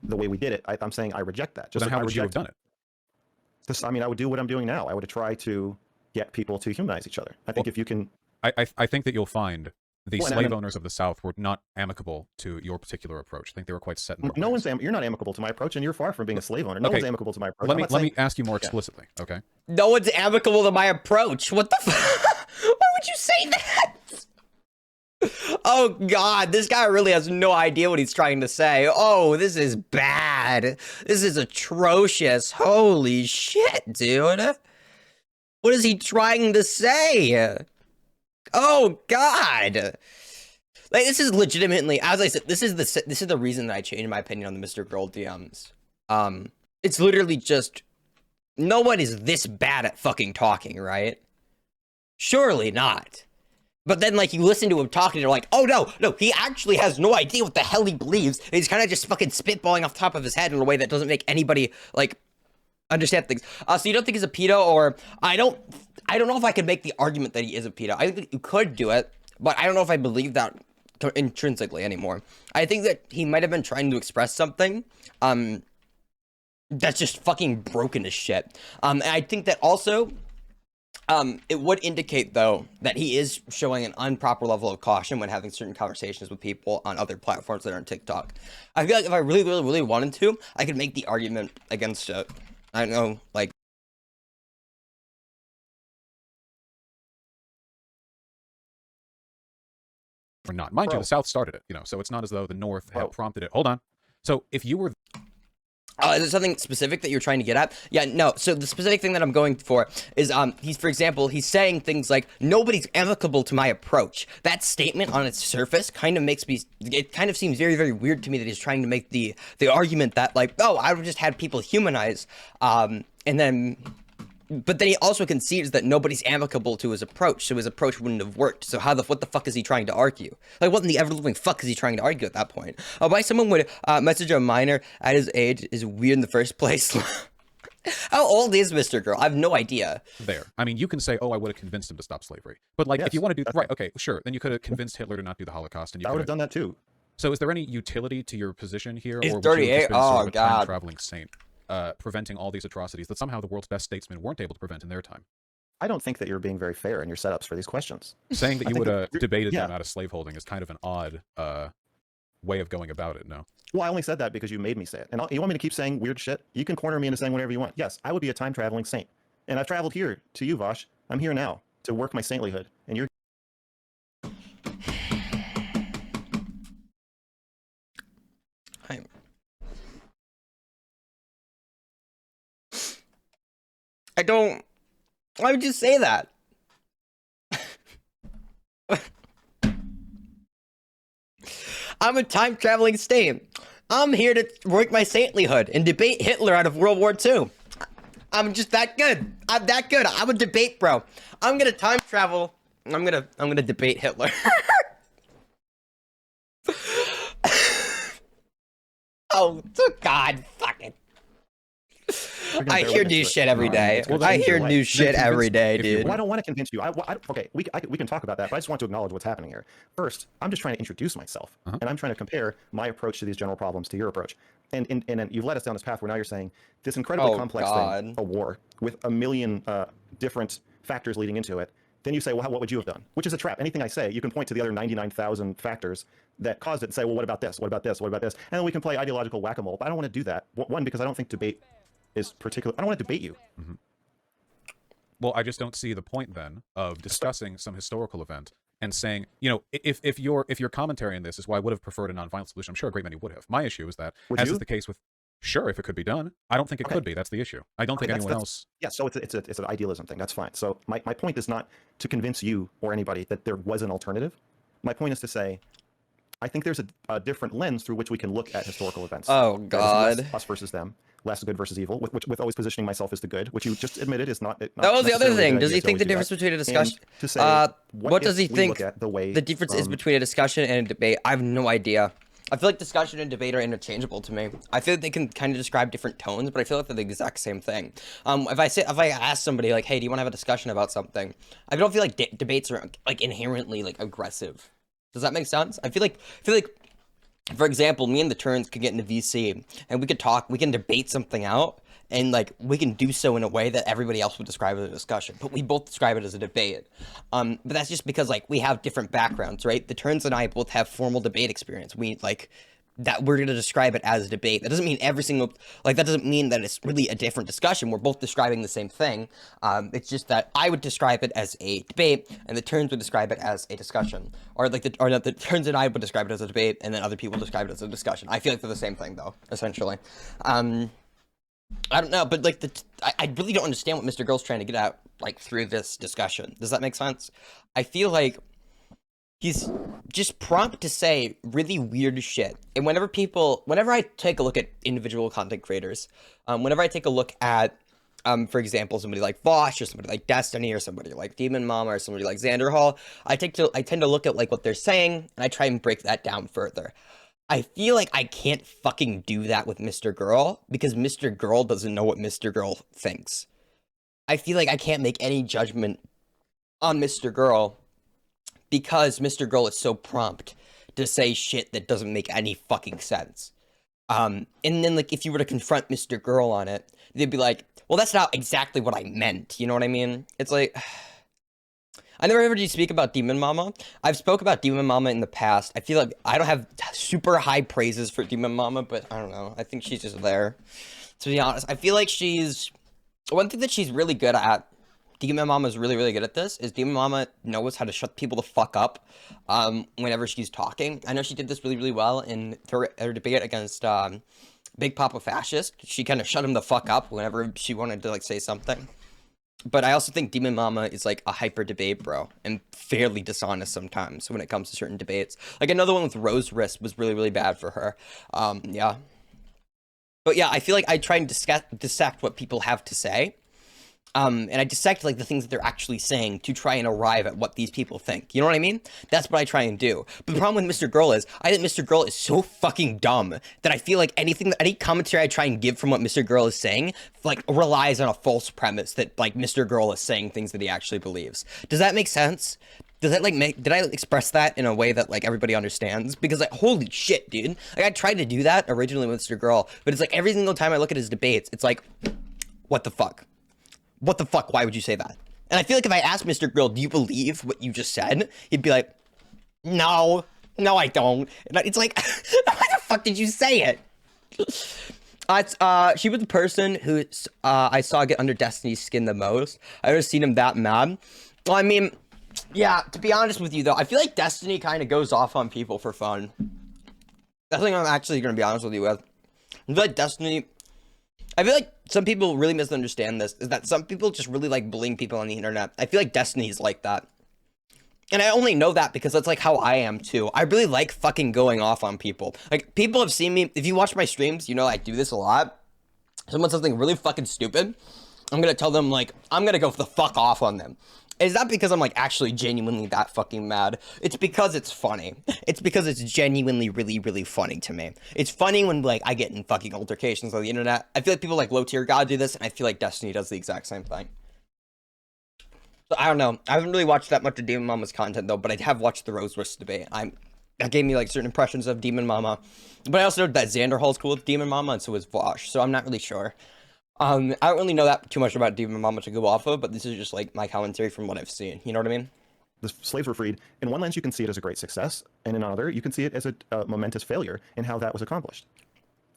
Speaker 1: The way we did it, I'm saying I reject that.
Speaker 2: Just then how would you have done it?
Speaker 1: I mean, I would do what I'm doing now. I would try to get people to humanize each other. I think if you can.
Speaker 2: I think that you'll find the slave owners of the South were not amicable to your particular approach. I think they were quite set in their ways.
Speaker 1: You're not amicable to my approach, and you're far from being a slave owner. No one's amicable to my approach.
Speaker 2: Let me ask you more explicitly, okay?
Speaker 3: No one's amicable to my approach. What the fuck? Why would you say that? Oh God, this guy really has no idea what he's trying to say. Oh, this is bad. This is atrocious. Holy shit, dude. What is he trying to say? Oh God! Like, this is legitimately, as I said, this is the reason that I changed my opinion on the Mr. Girl DMs. it's literally just, no one is this bad at fucking talking, right? Surely not. But then, like, you listen to him talking, and you're like, oh, no, he actually has no idea what the hell he believes, and he's kind of just fucking spitballing off the top of his head in a way that doesn't make anybody, like, understand things. So you don't think he's a pedo, or I don't know if I could make the argument that he is a pedo. I think that you could do it, but I don't know if I believe that intrinsically anymore. I think that he might have been trying to express something, that's just fucking broken as shit. And I think that also, it would indicate, though, that he is showing an improper level of caution when having certain conversations with people on other platforms that aren't TikTok. I feel like if I really, really, really wanted to, I could make the argument against it. I don't know, like...
Speaker 2: Or not. Mind you, the South started it, you know, so it's not as though the North had prompted it. Hold on. So if you were...
Speaker 3: is there something specific that you're trying to get at? Yeah, no. So the specific thing that I'm going for is, for example, he's saying things like, nobody's amicable to my approach. That statement on its surface kind of makes me, it kind of seems very, very weird to me that he's trying to make the argument that, like, oh, I would just had people humanize, and then... But then he also concedes that nobody's amicable to his approach, so his approach wouldn't have worked. So what the fuck is he trying to argue? Like, what in the ever-living fuck is he trying to argue at that point? Why someone would message a minor at his age is weird in the first place. How old is Mr. Girl? I have no idea.
Speaker 2: There. I mean, you can say, oh, I would have convinced him to stop slavery. But, like, if you want to do... Right, okay, sure. Then you could have convinced Hitler to not do the Holocaust. And you
Speaker 1: I would have done that, too.
Speaker 2: So is there any utility to your position here?
Speaker 3: He's
Speaker 2: or would
Speaker 3: 38?
Speaker 2: you have just been
Speaker 3: Oh,
Speaker 2: sort of a
Speaker 3: God.
Speaker 2: time-traveling saint? Preventing all these atrocities that somehow the world's best statesmen weren't able to prevent in their time.
Speaker 1: I don't think that you're being very fair in your setups for these questions.
Speaker 2: Saying that you would have debated them out of slaveholding is kind of an odd way of going about it, no?
Speaker 1: Well, I only said that because you made me say it. And you want me to keep saying weird shit? You can corner me into saying whatever you want. Yes, I would be a time-traveling saint. And I've traveled here to you, Vaush. I'm here now to work my saintlyhood. And you're...
Speaker 3: Why would you say that? I'm a time-traveling saint. I'm here to work my saintlyhood and debate Hitler out of World War II. I'm just that good. I'm that good. I'm a debate bro. I'm gonna time travel. I'm gonna debate Hitler. Oh God, fuck it. I hear new shit every day. I hear new shit every day, dude.
Speaker 1: Well, I don't want to convince you. Okay, we can talk about that, but I just want to acknowledge what's happening here. First, I'm just trying to introduce myself, and I'm trying to compare my approach to these general problems to your approach. And you've led us down this path where now you're saying this incredibly complex thing, a war with a million different factors leading into it. Then you say, well, what would you have done? Which is a trap. Anything I say, you can point to the other 99,000 factors that caused it and say, well, what about this? What about this? What about this? And then we can play ideological whack-a-mole. But I don't want to do that. One, because I don't think debate is particular. I don't want to debate you.
Speaker 2: Mm-hmm. Well, I just don't see the point then of discussing some historical event and saying, you know, if your commentary on this is why I would have preferred a nonviolent solution, I'm sure a great many would have. My issue is that, as is the case with, sure, if it could be done, I don't think it could be. That's the issue. I don't think anyone else.
Speaker 1: Yeah, so it's an idealism thing. That's fine. So my point is not to convince you or anybody that there was an alternative. My point is to say, I think there's a different lens through which we can look at historical events.
Speaker 3: Oh God.
Speaker 1: Less us versus them. Less good versus evil, with always positioning myself as the good, which you just admitted is not.
Speaker 3: That was the other thing. Does he think the difference between a discussion? What does he think the difference is between a discussion and a debate? I have no idea. I feel like discussion and debate are interchangeable to me. I feel like they can kind of describe different tones, but I feel like they're the exact same thing. If I ask somebody like, "Hey, do you want to have a discussion about something?" I don't feel like debates are like inherently like aggressive. Does that make sense? I feel like. For example, me and the Turns could get into VC, and we could talk, we can debate something out, and, like, we can do so in a way that everybody else would describe as a discussion, but we both describe it as a debate. But that's just because, like, we have different backgrounds, right? The Turns and I both have formal debate experience. We, like, that we're going to describe it as a debate. That doesn't mean that doesn't mean that it's really a different discussion. We're both describing the same thing. It's just that I would describe it as a debate, and the Turns would describe it as a discussion. Or the Turns and I would describe it as a debate, and then other people describe it as a discussion. I feel like they're the same thing, though, essentially. I don't know, but, like, I really don't understand what Mr. Girl's trying to get at, like, through this discussion. Does that make sense? I feel like he's just prompt to say really weird shit. And whenever I take a look at individual content creators, whenever I take a look at, for example, somebody like Vaush or somebody like Destiny or somebody like Demon Mama or somebody like Xander Hall, I tend to look at like what they're saying and I try and break that down further. I feel like I can't fucking do that with Mr. Girl because Mr. Girl doesn't know what Mr. Girl thinks. I feel like I can't make any judgment on Mr. Girl because Mr. Girl is so prompt to say shit that doesn't make any fucking sense. And then, like, if you were to confront Mr. Girl on it, they'd be like, well, that's not exactly what I meant. You know what I mean? It's like, I never heard you speak about Demon Mama. I've spoke about Demon Mama in the past. I feel like I don't have super high praises for Demon Mama, but I don't know. I think she's just there. To be honest, I feel like one thing that she's really good at, Demon Mama is really, really good at this, is Demon Mama knows how to shut people the fuck up whenever she's talking. I know she did this really, really well in her debate against Big Papa Fascist. She kind of shut him the fuck up whenever she wanted to, like, say something. But I also think Demon Mama is, like, a hyper debate bro and fairly dissonest sometimes when it comes to certain debates. Like, another one with Rose Wrist was really, really bad for her. Yeah. But yeah, I feel like I try and dissect what people have to say. And I dissect, like, the things that they're actually saying to try and arrive at what these people think. You know what I mean? That's what I try and do. But the problem with Mr. Girl is, I think Mr. Girl is so fucking dumb that I feel like any commentary I try and give from what Mr. Girl is saying, like, relies on a false premise that, like, Mr. Girl is saying things that he actually believes. Does that make sense? Does that, like, did I express that in a way that, like, everybody understands? Because, like, holy shit, dude. Like, I tried to do that originally with Mr. Girl, but it's like every single time I look at his debates, it's like, what the fuck? What the fuck? Why would you say that? And I feel like if I asked Mr. Girl, do you believe what you just said? He'd be like, no, I don't. And it's like, why the fuck did you say it? She was the person who I saw get under Destiny's skin the most. I've never seen him that mad. Well, I mean, yeah, to be honest with you, though, I feel like Destiny kind of goes off on people for fun. That's something I'm actually going to be honest with you with. I feel like Destiny... I feel like some people really misunderstand this, is that some people just really like bullying people on the internet. I feel like Destiny's like that. And I only know that because that's like how I am too. I really like fucking going off on people. Like, people have seen me, if you watch my streams, you know I do this a lot. Someone says something really fucking stupid, I'm gonna tell them, like, I'm gonna go the fuck off on them. It's not because I'm, like, actually genuinely that fucking mad. It's because it's funny. It's because it's genuinely really, really funny to me. It's funny when, like, I get in fucking altercations on the internet. I feel like people like Low Tier God do this, and I feel like Destiny does the exact same thing. So, I don't know. I haven't really watched that much of Demon Mama's content, though, but I have watched the Rose Wrist debate. That gave me, like, certain impressions of Demon Mama. But I also know that Xander Hall's cool with Demon Mama, and so is Vaush, so I'm not really sure. I don't really know that too much about Demon Mama to go off of, but this is just, like, my commentary from what I've seen. You know what I mean?
Speaker 1: The slaves were freed. In one lens, you can see it as a great success, and in another, you can see it as a momentous failure in how that was accomplished.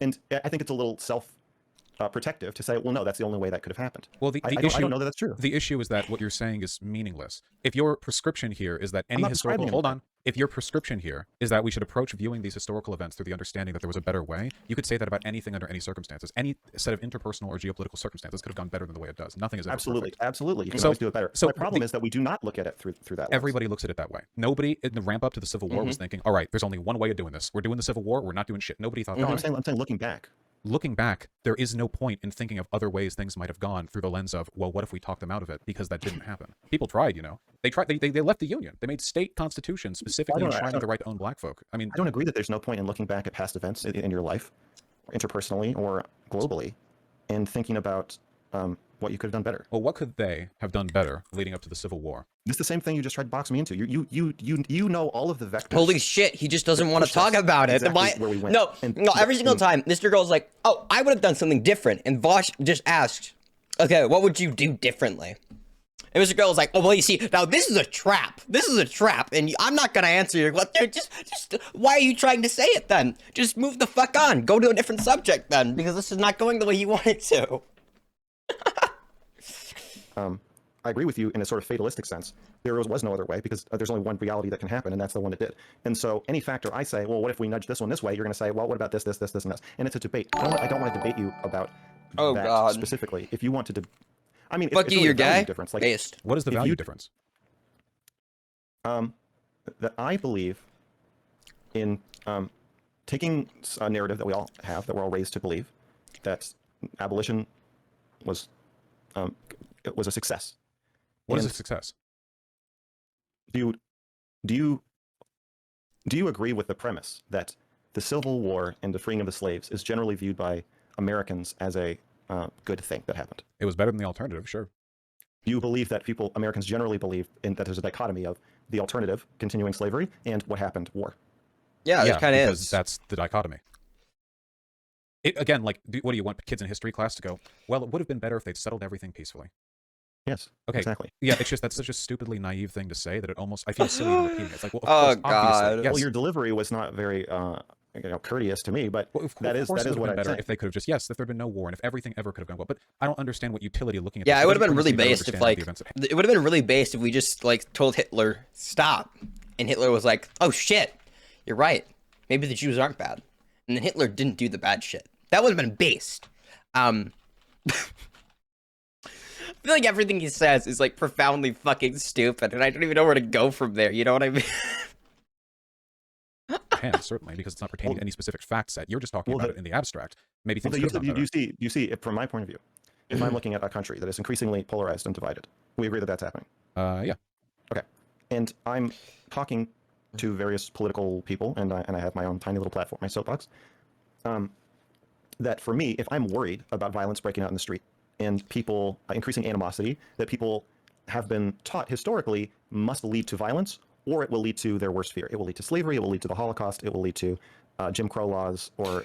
Speaker 1: And I think it's a little self-protective to say, well, no, that's the only way that could have happened.
Speaker 2: Well,
Speaker 1: I don't know that that's true.
Speaker 2: The issue is that what you're saying is meaningless. If your prescription here is that any historical... Hold on. If your prescription here is that we should approach viewing these historical events through the understanding that there was a better way, you could say that about anything under any circumstances. Any set of interpersonal or geopolitical circumstances could have gone better than the way it does. Nothing is ever perfect.
Speaker 1: Absolutely. You can always do it better. So my problem is that we do not look at it through that lens.
Speaker 2: Everybody looks at it that way. Nobody in the ramp up to the Civil War was thinking, all right, there's only one way of doing this. We're doing the Civil War, we're not doing shit. Nobody thought that.
Speaker 1: I'm saying looking back.
Speaker 2: Looking back, there is no point in thinking of other ways things might have gone through the lens of, well, what if we talked them out of it? Because that didn't happen. People tried, you know. They tried. They left the Union. They made state constitutions specifically enshrining the right to own black folk. I mean,
Speaker 1: I don't agree that there's no point in looking back at past events in your life, interpersonally or globally, and thinking about what you could have done better.
Speaker 2: Well, what could they have done better leading up to the Civil War?
Speaker 1: It's the same thing you just tried to box me into. You know all of the vectors.
Speaker 3: Holy shit, he just doesn't want to talk about it.
Speaker 1: Exactly where we went.
Speaker 3: No, every single time, Mr. Girl's like, oh, I would have done something different. And Vaush just asked, okay, what would you do differently? And Mr. Girl's like, oh, well, you see, now this is a trap. This is a trap. And I'm not going to answer your question. Just, why are you trying to say it then? Just move the fuck on. Go to a different subject then, because this is not going the way you want it to.
Speaker 1: I agree with you in a sort of fatalistic sense. There was no other way because there's only one reality that can happen, and that's the one it did. And so any factor I say, well, what if we nudge this one this way? You're going to say, well, what about this, and this? And it's a debate. I don't want to debate you about that specifically. If you want to, I mean,
Speaker 3: fuck
Speaker 1: it's
Speaker 3: you,
Speaker 1: really
Speaker 3: you're gay.
Speaker 1: Difference. Like,
Speaker 3: based.
Speaker 2: What is the value difference?
Speaker 1: that I believe in taking a narrative that we all have, that we're all raised to believe, that abolition was it was a success.
Speaker 2: What is
Speaker 1: And
Speaker 2: a success?
Speaker 1: do you do you do you agree with the premise that the Civil War and the freeing of the slaves is generally viewed by Americans as a good thing that happened?
Speaker 2: It was better than the alternative, sure.
Speaker 1: Do you believe that Americans generally believe that there's a dichotomy of the alternative, continuing slavery, and what happened, war?
Speaker 3: Yeah, it kind of
Speaker 2: because
Speaker 3: is.
Speaker 2: that's the dichotomy. Again, like, what do you want kids in history class to go, well, it would have been better if they'd settled everything peacefully.
Speaker 1: Yes.
Speaker 2: Okay.
Speaker 1: Exactly.
Speaker 2: Yeah, it's just that's such a stupidly naive thing to say that it almost I feel silly even repeating it. It's like, well, of
Speaker 3: Oh,
Speaker 2: course,
Speaker 3: God.
Speaker 2: obviously, yes.
Speaker 1: Well, your delivery was not very courteous to me, but
Speaker 2: Well, of
Speaker 1: that is
Speaker 2: course it would
Speaker 1: what
Speaker 2: have been
Speaker 1: I'm
Speaker 2: better
Speaker 1: saying.
Speaker 2: if they could have just if there'd been no war and if everything ever could have gone well. But I don't understand what utility looking at.
Speaker 3: Yeah,
Speaker 2: this.
Speaker 3: it would have
Speaker 2: doesn't
Speaker 3: been really
Speaker 2: bring us to a
Speaker 3: based
Speaker 2: better
Speaker 3: if
Speaker 2: understanding of
Speaker 3: like
Speaker 2: the events
Speaker 3: it would have been really based if we just like told Hitler stop, and Hitler was like, "Oh shit, you're right. Maybe the Jews aren't bad," and then Hitler didn't do the bad shit. That would have been based. I feel like everything he says is like profoundly fucking stupid, and I don't even know where to go from there. You know what I mean?
Speaker 2: can, certainly, because it's not pertaining to any specific fact set. You're just talking about it in the abstract. Maybe things could have gone better.
Speaker 1: You see, from my point of view, if I'm looking at a country that is increasingly polarized and divided, we agree that that's happening.
Speaker 2: Yeah.
Speaker 1: Okay. And I'm talking to various political people, and I have my own tiny little platform, my soapbox. That for me, if I'm worried about violence breaking out in the street and people increasing animosity that people have been taught historically must lead to violence, or it will lead to their worst fear. It will lead to slavery. It will lead to the Holocaust. It will lead to Jim Crow laws, or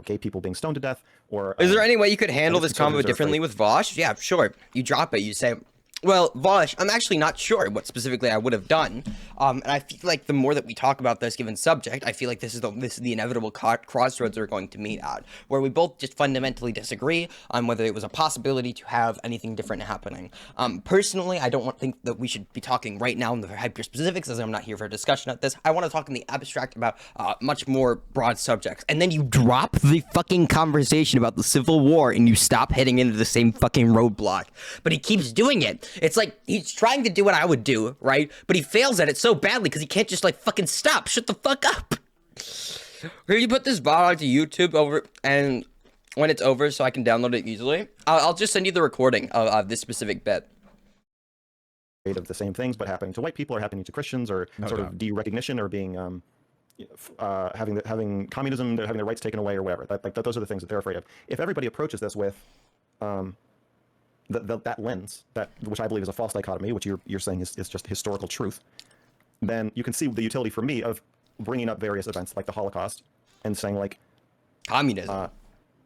Speaker 1: gay people being stoned to death. Or
Speaker 3: is there any way you could handle this
Speaker 1: conservatives
Speaker 3: combo
Speaker 1: are
Speaker 3: differently
Speaker 1: afraid.
Speaker 3: with Vaush? Yeah, sure. You drop it. You say, well, Vaush, I'm actually not sure what specifically I would have done. And I feel like the more that we talk about this given subject, I feel like this is the inevitable crossroads we're going to meet at, where we both just fundamentally disagree on whether it was a possibility to have anything different happening. Personally, I don't think that we should be talking right now in the hyper specifics, as I'm not here for a discussion at this. I want to talk in the abstract about much more broad subjects. And then you drop the fucking conversation about the Civil War and you stop heading into the same fucking roadblock. But he keeps doing it. It's like he's trying to do what I would do, right? But he fails at it so badly because he can't just like fucking stop. Shut the fuck up. Here, you put this VOD onto YouTube over, and when it's over, so I can download it easily, I'll just send you the recording of this specific bit.
Speaker 1: Of the same things, but happening to white people or happening to Christians, or of derecognition, or being having communism, having their rights taken away, or whatever. Those are the things that they're afraid of. If everybody approaches this with that lens, which I believe is a false dichotomy, which you're saying is just historical truth, then you can see the utility for me of bringing up various events like the Holocaust and saying like
Speaker 3: communism,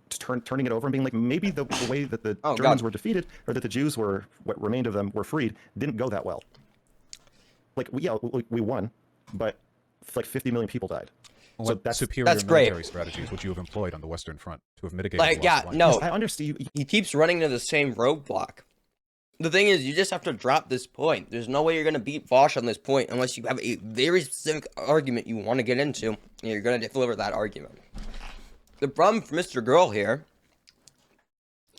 Speaker 1: turning it over and being like, maybe the way that the Germans were defeated, or that the Jews were, what remained of them were freed, didn't go that well. Like we won, but like 50 million people died.
Speaker 2: Well,
Speaker 1: so that's
Speaker 2: military strategies would you have employed on the Western Front to have mitigated
Speaker 3: like,
Speaker 2: the loss of life?
Speaker 3: No,
Speaker 1: yes, I understand.
Speaker 3: He keeps running into the same roadblock. The thing is, you just have to drop this point. There's no way you're going to beat Vaush on this point unless you have a very specific argument you want to get into, and you're going to deliver that argument. The problem for Mr. Girl here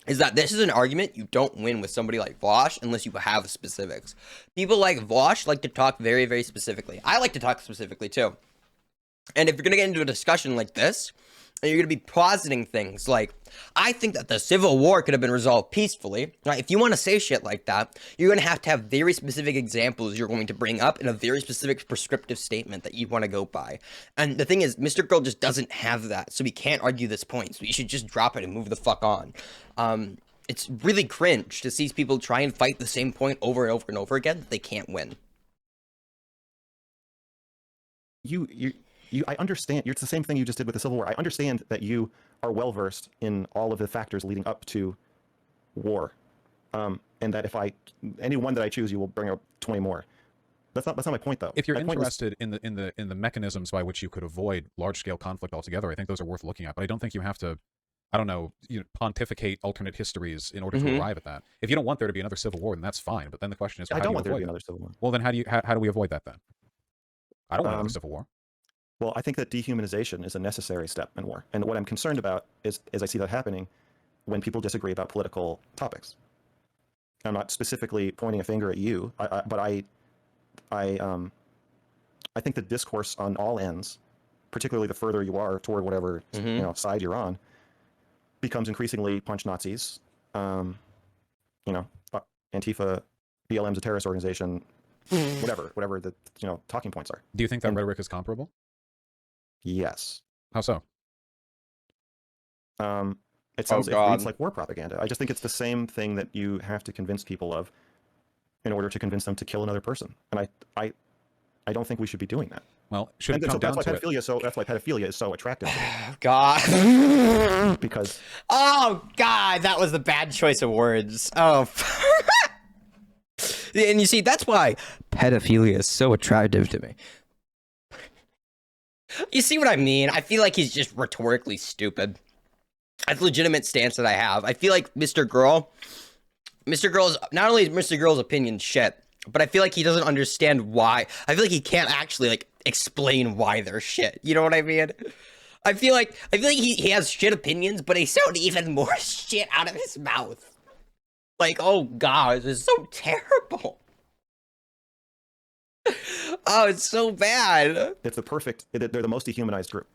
Speaker 3: is that this is an argument you don't win with somebody like Vaush unless you have specifics. People like Vaush like to talk very, very specifically. I like to talk specifically too. And if you're going to get into a discussion like this, and you're going to be positing things like, I think that the Civil War could have been resolved peacefully, right? If you want to say shit like that, you're going to have very specific examples you're going to bring up in a very specific prescriptive statement that you want to go by. And the thing is, Mr. Girl just doesn't have that, so he can't argue this point, so you should just drop it and move the fuck on. It's really cringe to see people try and fight the same point over and over and over again that they can't win.
Speaker 1: I understand. It's the same thing you just did with the Civil War. I understand that you are well versed in all of the factors leading up to war, and that any one that I choose, you will bring up 20 more. That's not my point, though.
Speaker 2: If you're interested in the mechanisms by which you could avoid large scale conflict altogether, I think those are worth looking at. But I don't think you have to, I don't know, pontificate alternate histories in order to arrive at that. If you don't want there to be another Civil War, then that's fine. But then the question is,
Speaker 1: I don't want there to be another Civil War.
Speaker 2: Well, then how do we avoid that then? I don't want another Civil War.
Speaker 1: Well, I think that dehumanization is a necessary step in war. And what I'm concerned about is I see that happening when people disagree about political topics. I'm not specifically pointing a finger at you, but I I think the discourse on all ends, particularly the further you are toward whatever side you're on, becomes increasingly punch Nazis. Antifa, BLM's a terrorist organization, whatever the talking points are.
Speaker 2: Do you think that rhetoric is comparable?
Speaker 1: Yes.
Speaker 2: How so?
Speaker 1: It sounds it reads like war propaganda. I just think it's the same thing that you have to convince people of in order to convince them to kill another person. And I don't think we should be doing that.
Speaker 2: Well, should it come down to it?
Speaker 1: That's why pedophilia is so attractive to me.
Speaker 3: God.
Speaker 1: Because
Speaker 3: oh God, that was a bad choice of words. Oh. And you see, that's why pedophilia is so attractive to me. You see what I mean? I feel like he's just rhetorically stupid. That's a legitimate stance that I have. I feel like Mr. Girl's, not only is Mr. Girl's opinion shit, but I feel like he doesn't understand why. I feel like he can't actually, like, explain why they're shit. You know what I mean? I feel like he has shit opinions, but they sound even more shit out of his mouth. Like, oh God, this is so terrible. Oh, it's so bad.
Speaker 1: it's they're the most dehumanized group.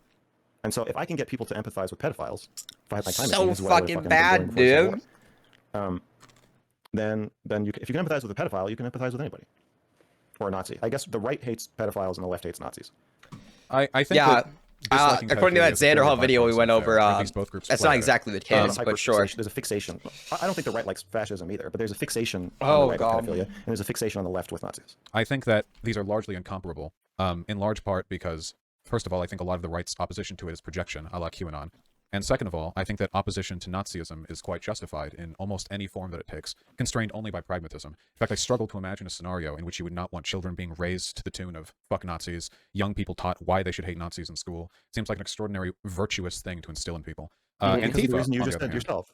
Speaker 1: And so if I can get people to empathize with pedophiles, if I have my time
Speaker 3: So
Speaker 1: machine,
Speaker 3: fucking bad, dude.
Speaker 1: Then if you can empathize with a pedophile, you can empathize with anybody. Or a Nazi. I guess the right hates pedophiles and the left hates Nazis.
Speaker 2: I think that
Speaker 3: according to that Xander Hall video we went over, that's not exactly the case, but sure.
Speaker 1: There's a fixation. I don't think the right likes fascism either, but there's a fixation on the right with pedophilia, and there's a fixation on the left with Nazis.
Speaker 2: I think that these are largely incomparable, in large part because, first of all, I think a lot of the right's opposition to it is projection, a la QAnon. And second of all, I think that opposition to Nazism is quite justified in almost any form that it takes, constrained only by pragmatism. In fact, I struggle to imagine a scenario in which you would not want children being raised to the tune of fuck Nazis, young people taught why they should hate Nazis in school. Seems like an extraordinary virtuous thing to instill in people.
Speaker 1: Because the reason you just said yourself.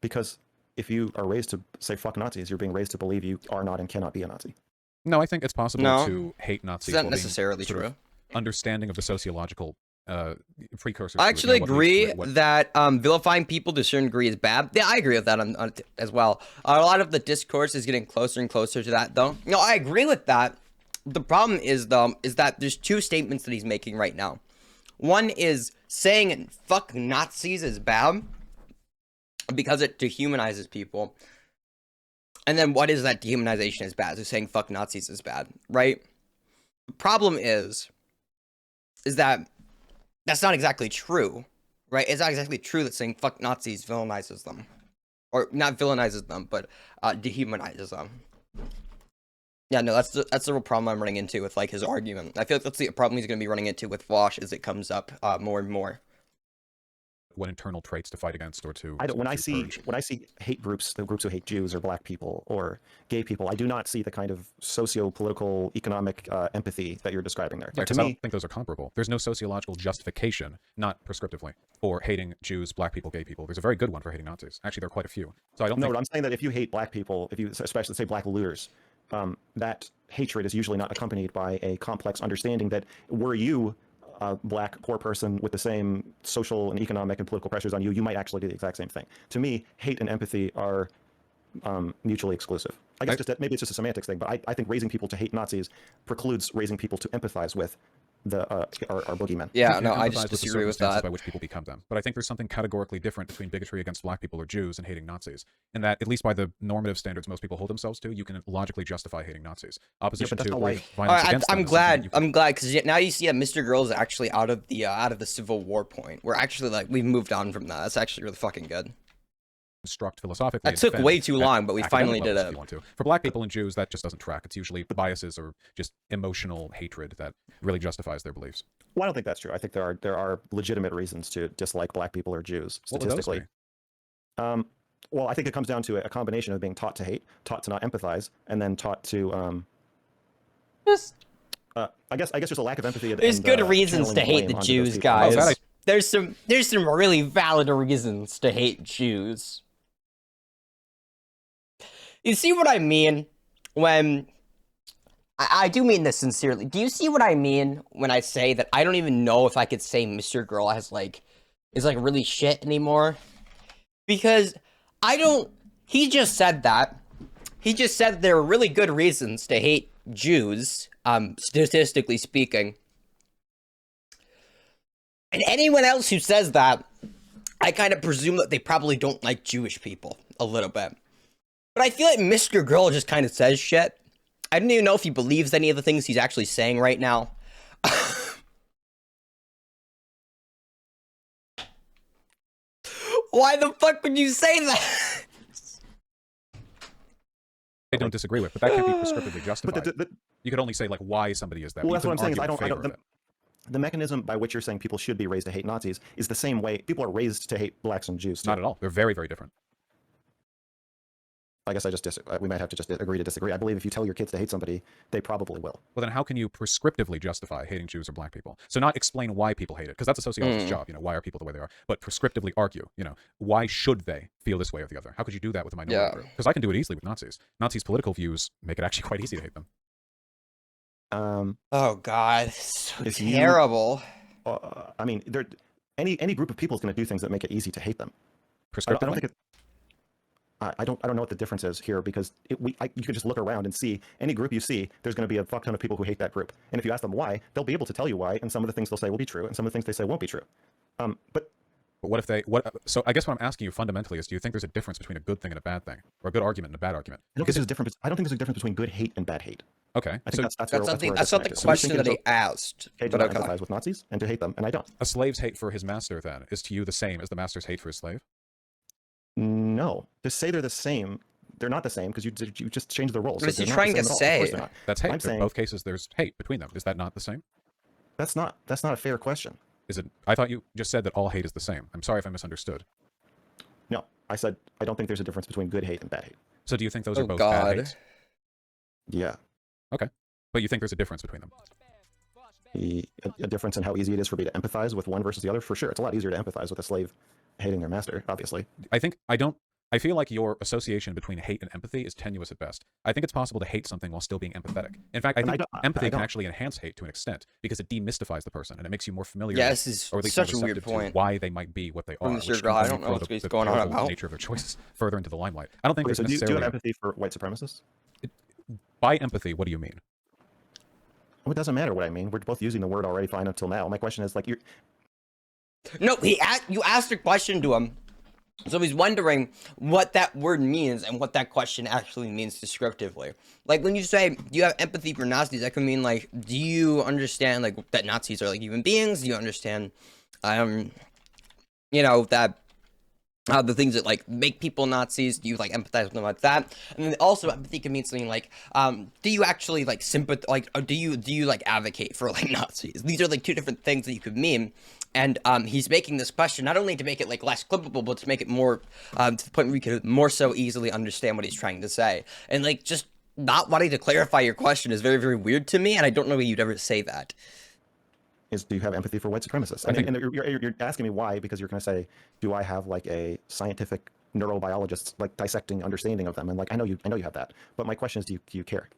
Speaker 1: Because if you are raised to say fuck Nazis, you're being raised to believe you are not and cannot be a Nazi.
Speaker 2: No, I think it's possible to hate Nazis.
Speaker 3: It's not necessarily true.
Speaker 2: Understanding of the sociological precursors.
Speaker 3: I actually agree that vilifying people to a certain degree is bad. Yeah, I agree with that as well. A lot of the discourse is getting closer and closer to that, though. No, I agree with that. The problem is, though, is that there's two statements that he's making right now. One is saying fuck Nazis is bad because it dehumanizes people. And then what is that dehumanization is bad? So saying fuck Nazis is bad, right? The problem is that that's not exactly true, right? It's not exactly true that saying fuck Nazis villainizes them. Or not villainizes them, but dehumanizes them. Yeah, no, that's the real problem I'm running into with, like, his argument. I feel like that's the problem he's going to be running into with Vaush as it comes up more and more.
Speaker 2: What internal traits to fight against or to
Speaker 1: when I see hate groups, the groups who hate Jews or black people or gay people, I do not see the kind of socio-political, economic empathy that you're describing there.
Speaker 2: Yeah, to me, I don't think those are comparable. There's no sociological justification, not prescriptively, for hating Jews, black people, gay people. There's a very good one for hating Nazis. Actually, there are quite a few. So I don't.
Speaker 1: No, but I'm saying that if you hate black people, if you especially say black looters, that hatred is usually not accompanied by a complex understanding that were you a black poor person with the same social and economic and political pressures on you, you might actually do the exact same thing. To me, hate and empathy are mutually exclusive. I guess maybe it's just a semantics thing, but I think raising people to hate Nazis precludes raising people to empathize with our boogeymen.
Speaker 3: Yeah, no, I just disagree with that.
Speaker 2: By which people become them. But I think there's something categorically different between bigotry against black people or Jews and hating Nazis. In that, at least by the normative standards most people hold themselves to, you can logically justify hating Nazis. Opposition to violence against them.
Speaker 3: I'm glad, because now you see that Mr. Girl is actually out of the Civil War point. We're actually, like, we've moved on from that. That's actually really fucking good.
Speaker 2: Construct philosophically.
Speaker 3: That took way too long, but we finally did it.
Speaker 2: For black people and Jews, that just doesn't track. It's usually biases or just emotional hatred that really justifies their beliefs.
Speaker 1: Well, I don't think that's true. I think there are legitimate reasons to dislike black people or Jews statistically. Well, I think it comes down to a combination of being taught to hate, taught to not empathize, and then taught to I guess there's a lack of empathy.
Speaker 3: There's good reasons to hate the Jews, guys. There's some really valid reasons to hate Jews. You see what I mean when I do mean this sincerely. Do you see what I mean when I say that I don't even know if I could say Mr. Girl is really shit anymore? Because he just said that. He just said there are really good reasons to hate Jews, statistically speaking. And anyone else who says that, I kind of presume that they probably don't like Jewish people a little bit. But I feel like Mr. Girl just kind of says shit. I don't even know if he believes any of the things he's actually saying right now. Why the fuck would you say that?
Speaker 2: I don't disagree with, but that can't be prescriptively justified.
Speaker 1: But
Speaker 2: you could only say like why somebody is that.
Speaker 1: well,
Speaker 2: but
Speaker 1: that's what I'm saying. Is
Speaker 2: argue
Speaker 1: I
Speaker 2: in favor
Speaker 1: don't.
Speaker 2: of it.
Speaker 1: The mechanism by which you're saying people should be raised to hate Nazis is the same way people are raised to hate blacks and Jews. Too.
Speaker 2: Not at all. They're very, very different.
Speaker 1: I guess we might have to just agree to disagree. I believe if you tell your kids to hate somebody, they probably will.
Speaker 2: Well, then how can you prescriptively justify hating Jews or black people? So not explain why people hate it, because that's a sociologist's job. You know, why are people the way they are? But prescriptively argue, you know, why should they feel this way or the other? How could you do that with a minority group? Because I can do it easily with Nazis. Nazis' political views make it actually quite easy to hate them.
Speaker 3: Oh God, so terrible.
Speaker 1: I mean, any group of people is going to do things that make it easy to hate them.
Speaker 2: Prescriptively?
Speaker 1: I don't think it. I don't know what the difference is here because you could just look around and see any group you see. There's going to be a fuck ton of people who hate that group, and if you ask them why, they'll be able to tell you why. And some of the things they'll say will be true, and some of the things they say won't be true. But
Speaker 2: what if they So I guess what I'm asking you fundamentally is, do you think there's a difference between a good thing and a bad thing, or a good argument and a bad argument?
Speaker 1: I don't think there's a difference between good hate and bad hate.
Speaker 2: Okay,
Speaker 1: I think that's
Speaker 3: not the question that he asked.
Speaker 1: To empathize with Nazis and to hate them, and I don't.
Speaker 2: A slave's hate for his master then is to you the same as the master's hate for his slave?
Speaker 1: No, to say they're the same. They're not the same because you just changed the roles.
Speaker 3: What is he trying to say?
Speaker 2: That's hate. In both cases, there's hate between them. Is that not the same?
Speaker 1: That's not a fair question.
Speaker 2: Is it? I thought you just said that all hate is the same. I'm sorry if I misunderstood.
Speaker 1: No, I said I don't think there's a difference between good hate and bad hate.
Speaker 2: So do you think those are both bad hates?
Speaker 1: Yeah.
Speaker 2: Okay, but you think there's a difference between them?
Speaker 1: A difference in how easy it is for me to empathize with one versus the other. For sure, it's a lot easier to empathize with a slave hating their master. Obviously, I feel like your association between hate and empathy is tenuous at best. I think it's possible to hate something while still being empathetic. In fact, I think empathy can actually enhance hate to an extent because it demystifies the person and it makes you more familiar with,
Speaker 3: this is
Speaker 2: or at least
Speaker 3: such a weird point.
Speaker 2: Why they might be what they are.
Speaker 3: I don't know what's going on about
Speaker 2: the nature of their choices further into the limelight. I don't think there's necessarily...
Speaker 1: Do you have empathy for white supremacists?
Speaker 2: By empathy, what do you mean?
Speaker 1: Well, it doesn't matter what I mean. We're both using the word already fine until now. My question is, like, you're...
Speaker 3: No, you asked a question to him. So he's wondering what that word means and what that question actually means descriptively. Like, when you say, do you have empathy for Nazis, that could mean, like, do you understand, like, that Nazis are, like, human beings? Do you understand, you know, that the things that, like, make people Nazis? Do you, like, empathize with them like that? And then also empathy can mean something like, do you actually, like, sympathize, like, or do you, like, advocate for, like, Nazis? These are, like, two different things that you could mean. And he's making this question not only to make it, like, less clippable, but to make it more, to the point where we could more so easily understand what he's trying to say. And, like, just not wanting to clarify your question is very, very weird to me, and I don't know why you'd ever say that.
Speaker 1: Do you have empathy for white supremacists? And you're asking me why, because you're going to say, do I have, like, a scientific neurobiologist, like, dissecting understanding of them? And, like, I know you have that, but my question is, do you care?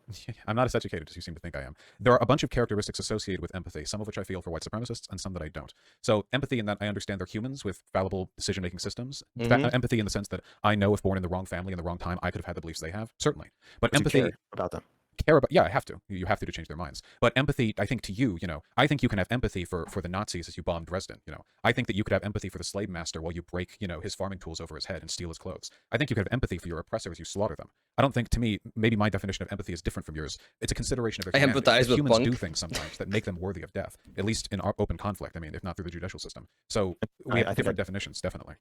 Speaker 2: I'm not as educated as you seem to think I am. There are a bunch of characteristics associated with empathy, some of which I feel for white supremacists and some that I don't. So empathy in that I understand they're humans with fallible decision-making systems. Empathy in the sense that I know if born in the wrong family in the wrong time, I could have had the beliefs they have, certainly. But empathy...
Speaker 1: You care about them.
Speaker 2: I have to. You have to change their minds. But empathy, I think to you, you know, I think you can have empathy for the Nazis as you bombed Dresden, you know. I think that you could have empathy for the slave master while you break, you know, his farming tools over his head and steal his clothes. I think you could have empathy for your oppressor as you slaughter them. I don't think, to me, maybe my definition of empathy is different from yours. It's a consideration of their humanity.
Speaker 3: I empathize with
Speaker 2: humans
Speaker 3: Bunk.
Speaker 2: do things sometimes that make them worthy of death, at least in our open conflict. I mean, if not through the judicial system. So we have different definitions, definitely.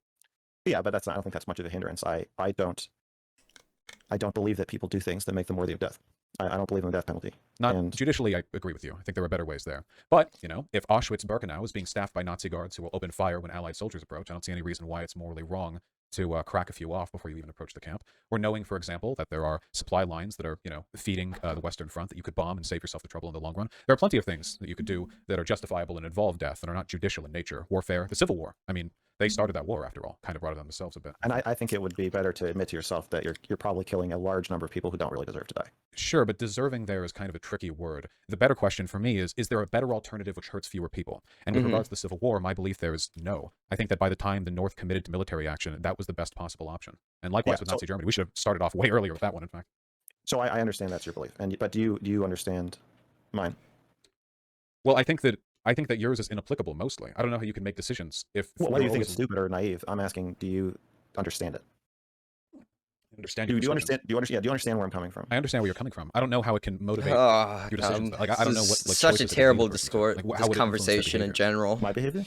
Speaker 1: Yeah, but I don't think that's much of a hindrance. I don't believe that people do things that make them worthy of death. I don't believe in the death penalty.
Speaker 2: Judicially, I agree with you. I think there are better ways there. But, you know, if Auschwitz-Birkenau is being staffed by Nazi guards who will open fire when Allied soldiers approach, I don't see any reason why it's morally wrong to crack a few off before you even approach the camp. Or knowing, for example, that there are supply lines that are, you know, feeding the Western Front that you could bomb and save yourself the trouble in the long run. There are plenty of things that you could do that are justifiable and involve death and are not judicial in nature. Warfare, the Civil War. I mean, they started that war, after all, kind of brought it on themselves a bit.
Speaker 1: And I think it would be better to admit to yourself that you're probably killing a large number of people who don't really deserve to die.
Speaker 2: Sure, but deserving there is kind of a tricky word. The better question for me is there a better alternative which hurts fewer people? And with regards to the Civil War, my belief there is no. I think that by the time the North committed to military action, that was the best possible option. And likewise with Nazi Germany. We should have started off way earlier with that one, in fact.
Speaker 1: So I understand that's your belief. But do you understand mine.
Speaker 2: Well, I think that yours is inapplicable mostly. I don't know how you can make decisions if.
Speaker 1: Well, why do you think
Speaker 2: always
Speaker 1: it's stupid or naive? I'm asking, do you understand it?
Speaker 2: understand
Speaker 1: Do
Speaker 2: your
Speaker 1: you
Speaker 2: decisions.
Speaker 1: understand? Do you understand? Yeah, do you understand where I'm coming from?
Speaker 2: I understand where you're coming from. I don't know how it can motivate
Speaker 3: Oh,
Speaker 2: your decisions.
Speaker 3: God.
Speaker 2: Like I don't know what like
Speaker 3: Such a
Speaker 2: choices it can
Speaker 3: terrible
Speaker 2: lead a person to.
Speaker 3: discourse.
Speaker 2: Like,
Speaker 3: This
Speaker 2: how would it influence their
Speaker 3: conversation in
Speaker 2: behavior?
Speaker 3: general.
Speaker 1: My behavior?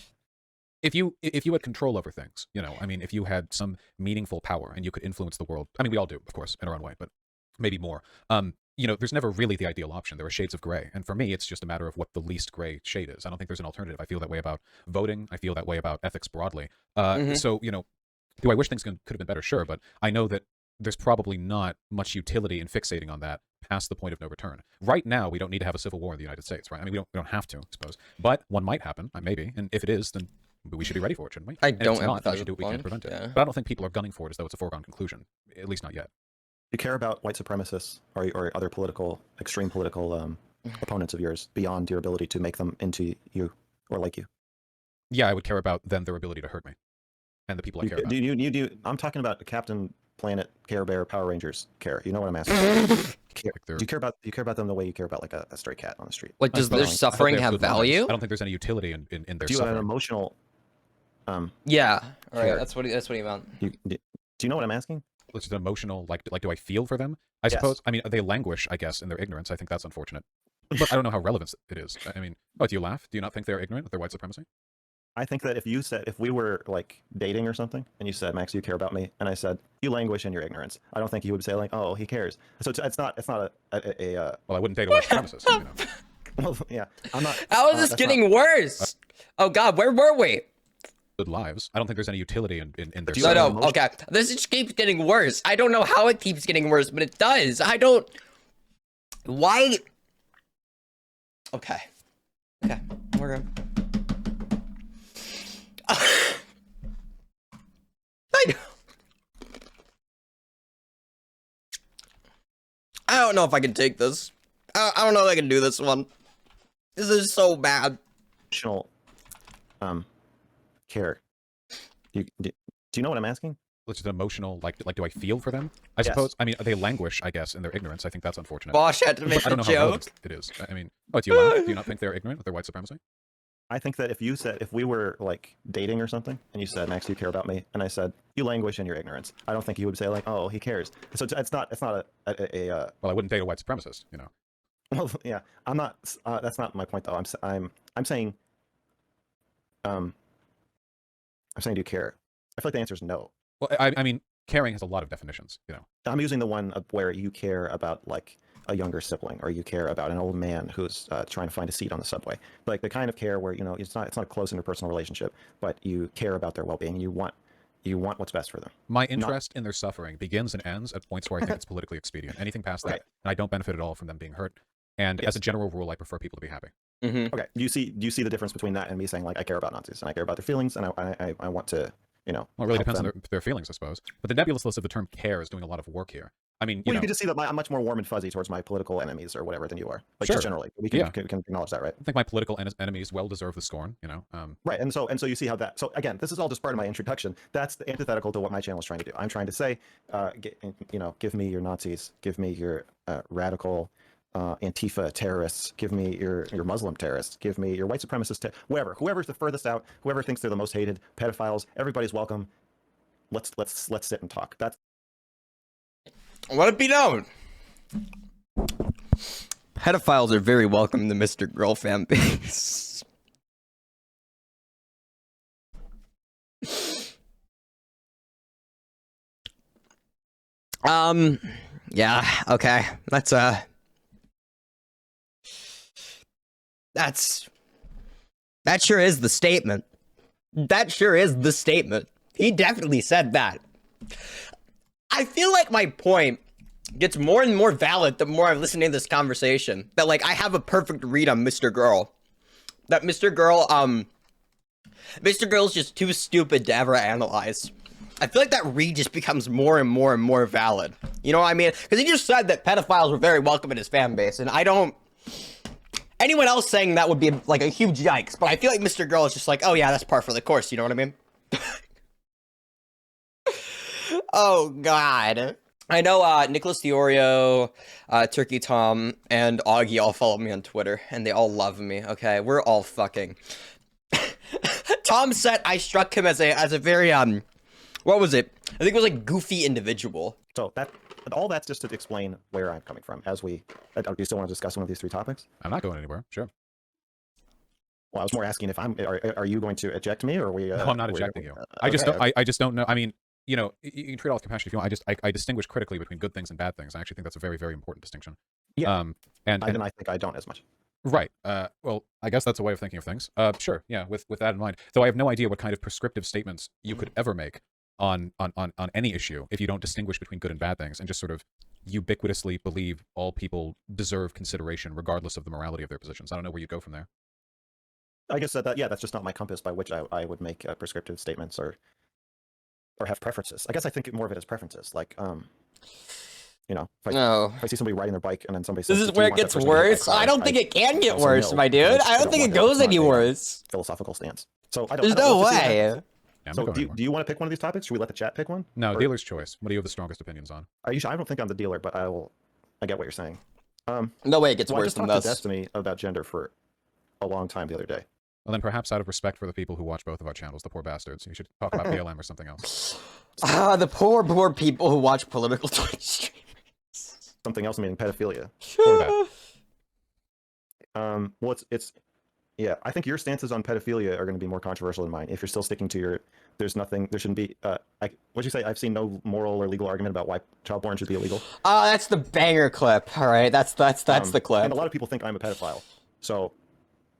Speaker 2: If you had control over things, you know, I mean, if you had some meaningful power and you could influence the world, I mean, we all do, of course, in our own way, but maybe more. You know, there's never really the ideal option. There are shades of gray, and for me, it's just a matter of what the least gray shade is. I don't think there's an alternative. I feel that way about voting. I feel that way about ethics broadly. So, you know, do I wish things could have been better? Sure, but I know that there's probably not much utility in fixating on that past the point of no return. Right now, we don't need to have a civil war in the United States, right? I mean, we don't have to, I suppose, but one might happen, maybe, and if it is, then we should be ready for it, shouldn't we?
Speaker 3: I
Speaker 2: And if
Speaker 3: don't
Speaker 2: it's not, then we
Speaker 3: empathize
Speaker 2: should do
Speaker 3: with
Speaker 2: what we can
Speaker 3: Bunk,
Speaker 2: to prevent it.
Speaker 3: yeah.
Speaker 2: But I don't think people are gunning for it as though it's a foregone conclusion, at least not yet.
Speaker 1: Do you care about white supremacists or other extreme political opponents of yours beyond your ability to make them into you or like you?
Speaker 2: Yeah, I would care about them, their ability to hurt me, and the people I care about.
Speaker 1: I'm talking about the Captain Planet, Care Bear, Power Rangers care. You know what I'm asking? Do you care about them the way you care about like a stray cat on the street?
Speaker 3: Like, does
Speaker 2: I
Speaker 3: their
Speaker 2: suppose.
Speaker 3: suffering
Speaker 2: I hope they
Speaker 3: have
Speaker 2: good lives.
Speaker 3: value?
Speaker 2: I don't think there's any utility in their
Speaker 1: Do you have an
Speaker 2: suffering.
Speaker 1: emotional?
Speaker 3: Yeah. All right.
Speaker 1: Care.
Speaker 3: That's what he meant.
Speaker 1: Do you know what I'm asking?
Speaker 2: It's an emotional, like, do I feel for them? I
Speaker 1: Yes.
Speaker 2: suppose. I mean, they languish, I guess, in their ignorance. I think that's unfortunate. But I don't know how relevant it is. I mean, do you laugh? Do you not think they're ignorant of their white supremacy?
Speaker 1: I think that if we were like dating or something, and you said, Max, you care about me, and I said, you languish in your ignorance, I don't think you would say like, oh, he cares. So it's not a
Speaker 2: Well, I wouldn't date a white supremacist. You know.
Speaker 1: well, yeah, I'm not.
Speaker 3: How is this
Speaker 1: that's
Speaker 3: getting worse? Oh God, where were we?
Speaker 2: Good lives. I don't think there's any utility in their
Speaker 1: Do you
Speaker 3: No,
Speaker 1: have
Speaker 2: suffering.
Speaker 1: an
Speaker 3: no.
Speaker 1: emotion-
Speaker 3: Okay, this just keeps getting worse. I don't know how it keeps getting worse, but it does. I don't. Why? Okay. Okay. We're good. I don't know if I can take this. I don't know if I can do this one. This is so bad.
Speaker 1: Emotional care. Do you know what I'm asking?
Speaker 2: It's an emotional, like, do I feel for them? I
Speaker 1: Yes.
Speaker 2: suppose. I mean, they languish, I guess, in their ignorance. I think that's unfortunate.
Speaker 3: Vaush had to make
Speaker 2: I
Speaker 3: a
Speaker 2: don't know how
Speaker 3: joke.
Speaker 2: relevant it is. I mean, do you laugh? Do you not think they're ignorant of their white supremacy?
Speaker 1: I think that if we were like dating or something, and you said, Max, you care about me, and I said, you languish in your ignorance, I don't think you would say like, oh, he cares. So it's not
Speaker 2: Well, I wouldn't date a white supremacist, you know.
Speaker 1: well, yeah, I'm not. That's not my point though. I'm saying, do you care? I feel like the answer is no.
Speaker 2: Well, I mean, caring has a lot of definitions, you know.
Speaker 1: I'm using the one of where you care about like a younger sibling, or you care about an old man who's trying to find a seat on the subway. Like the kind of care where it's not a close interpersonal relationship, but you care about their well-being. And you want what's best for them.
Speaker 2: My interest in their suffering begins and ends at points where I think it's politically expedient. Anything past that,
Speaker 1: Right.
Speaker 2: and I don't benefit at all from them being hurt. And
Speaker 1: Yes.
Speaker 2: as a general rule, I prefer people to be happy.
Speaker 3: Mm-hmm.
Speaker 1: Okay. Do you see the difference between that and me saying like I care about Nazis and I care about their feelings and I want to
Speaker 2: Well, it really
Speaker 1: help
Speaker 2: depends
Speaker 1: them.
Speaker 2: on their feelings, I suppose. But the nebulousness of the term care is doing a lot of work here. I mean, you
Speaker 1: Well, you
Speaker 2: know,
Speaker 1: can just see that I'm much more warm and fuzzy towards my political enemies or whatever than you are. Like
Speaker 2: Sure.
Speaker 1: just generally, we can,
Speaker 2: Yeah.
Speaker 1: can acknowledge that, right?
Speaker 2: I think my political enemies well deserve the scorn, you know.
Speaker 1: Right, and so you see how that. So again, this is all just part of my introduction. That's the antithetical to what my channel is trying to do. I'm trying to say, give me your Nazis, give me your radical Antifa terrorists, give me your Muslim terrorists, give me your white supremacist, whoever's the furthest out, whoever thinks they're the most hated, pedophiles. Everybody's welcome. Let's sit and talk. That's
Speaker 3: Let it be known. Pedophiles are very welcome in the Mr. Girl fan base. Yeah, okay. That sure is the statement. That sure is the statement. He definitely said that. I feel like my point gets more and more valid the more I'm listening to this conversation. That like I have a perfect read on Mr. Girl. That Mr. Girl's just too stupid to ever analyze. I feel like that read just becomes more and more and more valid. You know what I mean? Because he just said that pedophiles were very welcome in his fan base, and I don't. Anyone else saying that would be like a huge yikes, but I feel like Mr. Girl is just like, oh yeah, that's par for the course. You know what I mean? Oh God. I know Nicholas Diorio, Turkey Tom, and Augie all follow me on Twitter, and they all love me. Okay, we're all fucking. Tom said I struck him as a very what was it? I think it was like goofy individual.
Speaker 1: So all that's just to explain where I'm coming from. Do you still want to discuss one of these three topics?
Speaker 2: I'm not going anywhere. Sure.
Speaker 1: Well, I was more asking if are you going to eject me, or are we?
Speaker 2: No, I'm not ejecting you. I just don't. I just don't know. I mean, you know, you can treat all with compassion if you want. I distinguish critically between good things and bad things. I actually think that's a very, very important distinction.
Speaker 1: Yeah.
Speaker 2: And
Speaker 1: I think I don't as much.
Speaker 2: Right. Well, I guess that's a way of thinking of things. Sure. Yeah. With that in mind, though, I have no idea what kind of prescriptive statements you could ever make on any issue if you don't distinguish between good and bad things and just sort of ubiquitously believe all people deserve consideration regardless of the morality of their positions. I don't know where you go from there.
Speaker 1: I guess that's just not my compass by which I would make prescriptive statements or have preferences. I guess I think more of it as preferences. Like, you know, if I see somebody riding their bike and then somebody says,
Speaker 3: This is where it gets worse. I don't think it can get worse, my dude. I don't think it goes any worse.
Speaker 1: Philosophical stance. So I don't.
Speaker 3: There's no way.
Speaker 2: Yeah,
Speaker 1: So do you want to pick one of these topics? Should we let the chat pick one?
Speaker 2: No, dealer's choice. What do you have the strongest opinions on?
Speaker 1: Are you sure? I don't think I'm the dealer, but I get what you're saying.
Speaker 3: No way it gets
Speaker 1: I
Speaker 3: worse
Speaker 1: just
Speaker 3: than
Speaker 1: talked to
Speaker 3: this.
Speaker 1: Destiny about gender for a long time the other day.
Speaker 2: Well, then perhaps out of respect for the people who watch both of our channels, the poor bastards, you should talk about BLM or something else.
Speaker 3: The poor people who watch political Twitch streamers.
Speaker 1: Something else, meaning pedophilia.
Speaker 2: Or that.
Speaker 1: Well, yeah. I think your stances on pedophilia are going to be more controversial than mine. If you're still sticking to there shouldn't be. What'd you say? I've seen no moral or legal argument about why child porn should be illegal.
Speaker 3: That's the banger clip. All right, that's the clip.
Speaker 1: And a lot of people think I'm a pedophile, so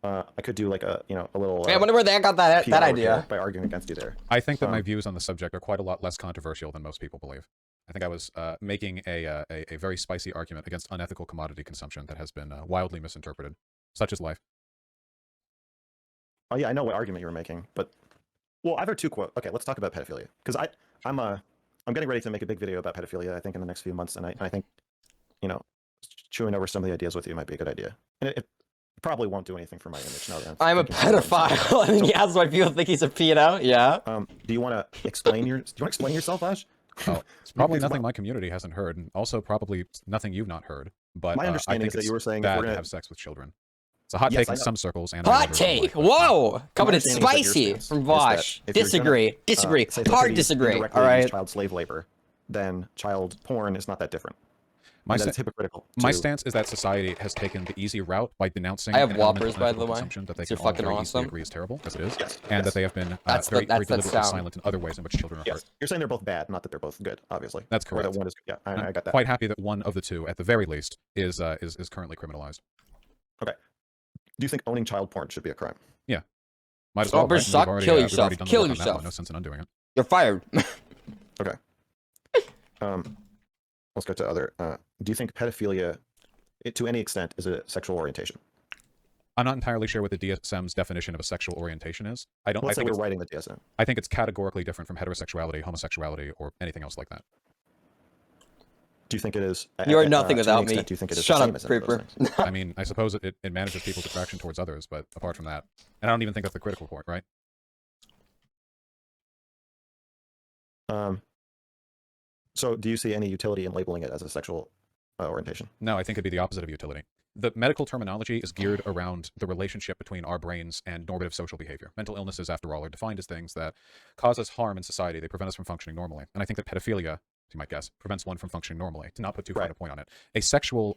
Speaker 1: I could do like a little.
Speaker 3: I wonder where they got that
Speaker 1: PR
Speaker 3: idea.
Speaker 1: by arguing against you there.
Speaker 2: I think that my views on the subject are quite a lot less controversial than most people believe. I think I was making a very spicy argument against unethical commodity consumption that has been wildly misinterpreted, such as life.
Speaker 1: Oh yeah, I know what argument you were making, but I've heard two quotes. Okay, let's talk about pedophilia because I'm getting ready to make a big video about pedophilia. I think in the next few months, and I think chewing over some of the ideas with you might be a good idea. And it probably won't do anything for my image. Now that
Speaker 3: I'm a pedophile, and yeah, that's why people think he's a pedo. Yeah.
Speaker 1: Do you want to explain yourself, Vaush?
Speaker 2: Oh, it's probably nothing my community hasn't heard, and also probably nothing you've not heard. But
Speaker 1: my understanding
Speaker 2: I
Speaker 1: is
Speaker 2: think
Speaker 1: that you were saying
Speaker 2: bad
Speaker 1: if we're
Speaker 2: to
Speaker 1: gonna
Speaker 2: have sex with children. It's a hot
Speaker 1: Yes,
Speaker 2: take
Speaker 1: I
Speaker 2: in
Speaker 1: know.
Speaker 2: some circles. And
Speaker 3: Hot take. Whoa, coming in
Speaker 1: understanding is that your
Speaker 3: spicy
Speaker 1: stance
Speaker 3: from
Speaker 1: is that
Speaker 3: Vaush.
Speaker 1: if you're
Speaker 3: Disagree.
Speaker 1: gonna,
Speaker 3: Disagree.
Speaker 1: say that
Speaker 3: Hard
Speaker 1: cities
Speaker 3: disagree.
Speaker 1: indirectly
Speaker 3: All
Speaker 1: use
Speaker 3: right.
Speaker 1: child slave labor, then child porn is not that different.
Speaker 2: My,
Speaker 1: That's hypocritical.
Speaker 2: my stance is that society has taken the easy route by denouncing
Speaker 3: I have
Speaker 2: an element
Speaker 3: Whoppers,
Speaker 2: of
Speaker 3: by
Speaker 2: unethical
Speaker 3: the way.
Speaker 2: consumption that they
Speaker 3: They're
Speaker 2: can all
Speaker 3: fucking
Speaker 2: very easily
Speaker 3: awesome.
Speaker 2: agree is terrible, as it is,
Speaker 1: Yes,
Speaker 2: and
Speaker 1: yes.
Speaker 2: that they have been
Speaker 3: That's
Speaker 2: very
Speaker 3: that
Speaker 2: deliberately
Speaker 3: sound.
Speaker 2: silent in other ways in which children are hurt.
Speaker 1: Yes, you're saying they're both bad, not that they're both good. Obviously,
Speaker 2: That's
Speaker 1: Or that
Speaker 2: correct.
Speaker 1: one is. Yeah, I
Speaker 2: I'm
Speaker 1: got that.
Speaker 2: quite happy that one of the two, at the very least, is currently criminalized.
Speaker 1: Okay. Do you think owning child porn should be a crime?
Speaker 2: Might as well.
Speaker 3: Stop or
Speaker 2: right?
Speaker 3: suck,
Speaker 2: We've already,
Speaker 3: kill
Speaker 2: we've
Speaker 3: yourself,
Speaker 2: already done the
Speaker 3: kill
Speaker 2: work on that
Speaker 3: yourself.
Speaker 2: one. No sense in undoing it.
Speaker 3: You're fired.
Speaker 1: Let's go to other. Do you think pedophilia, to any extent, is a sexual orientation?
Speaker 2: I'm not entirely sure what the DSM's definition of a sexual orientation is. I don't.
Speaker 1: Let's
Speaker 2: I
Speaker 1: say
Speaker 2: think
Speaker 1: we're
Speaker 2: it's,
Speaker 1: writing the DSM.
Speaker 2: I think it's categorically different from heterosexuality, homosexuality, or anything else like that.
Speaker 1: Do you think it is?
Speaker 3: You are nothing
Speaker 1: to
Speaker 3: without
Speaker 1: any
Speaker 3: me.
Speaker 1: extent, do you think it is
Speaker 3: Shut
Speaker 1: the same
Speaker 3: up,
Speaker 1: as any of those
Speaker 3: creeper.
Speaker 1: things?
Speaker 2: I mean, I suppose it manages people's attraction towards others, but apart from that, and I don't even think that's the critical point, right?
Speaker 1: So, do you see any utility in labeling it as a sexual orientation?
Speaker 2: No, I think it'd be the opposite of utility. The medical terminology is geared around the relationship between our brains and normative social behavior. Mental illnesses, after all, are defined as things that cause us harm in society. They prevent us from functioning normally. And I think that pedophilia, you might guess, prevents one from functioning normally, to not put too fine a point on it. A sexual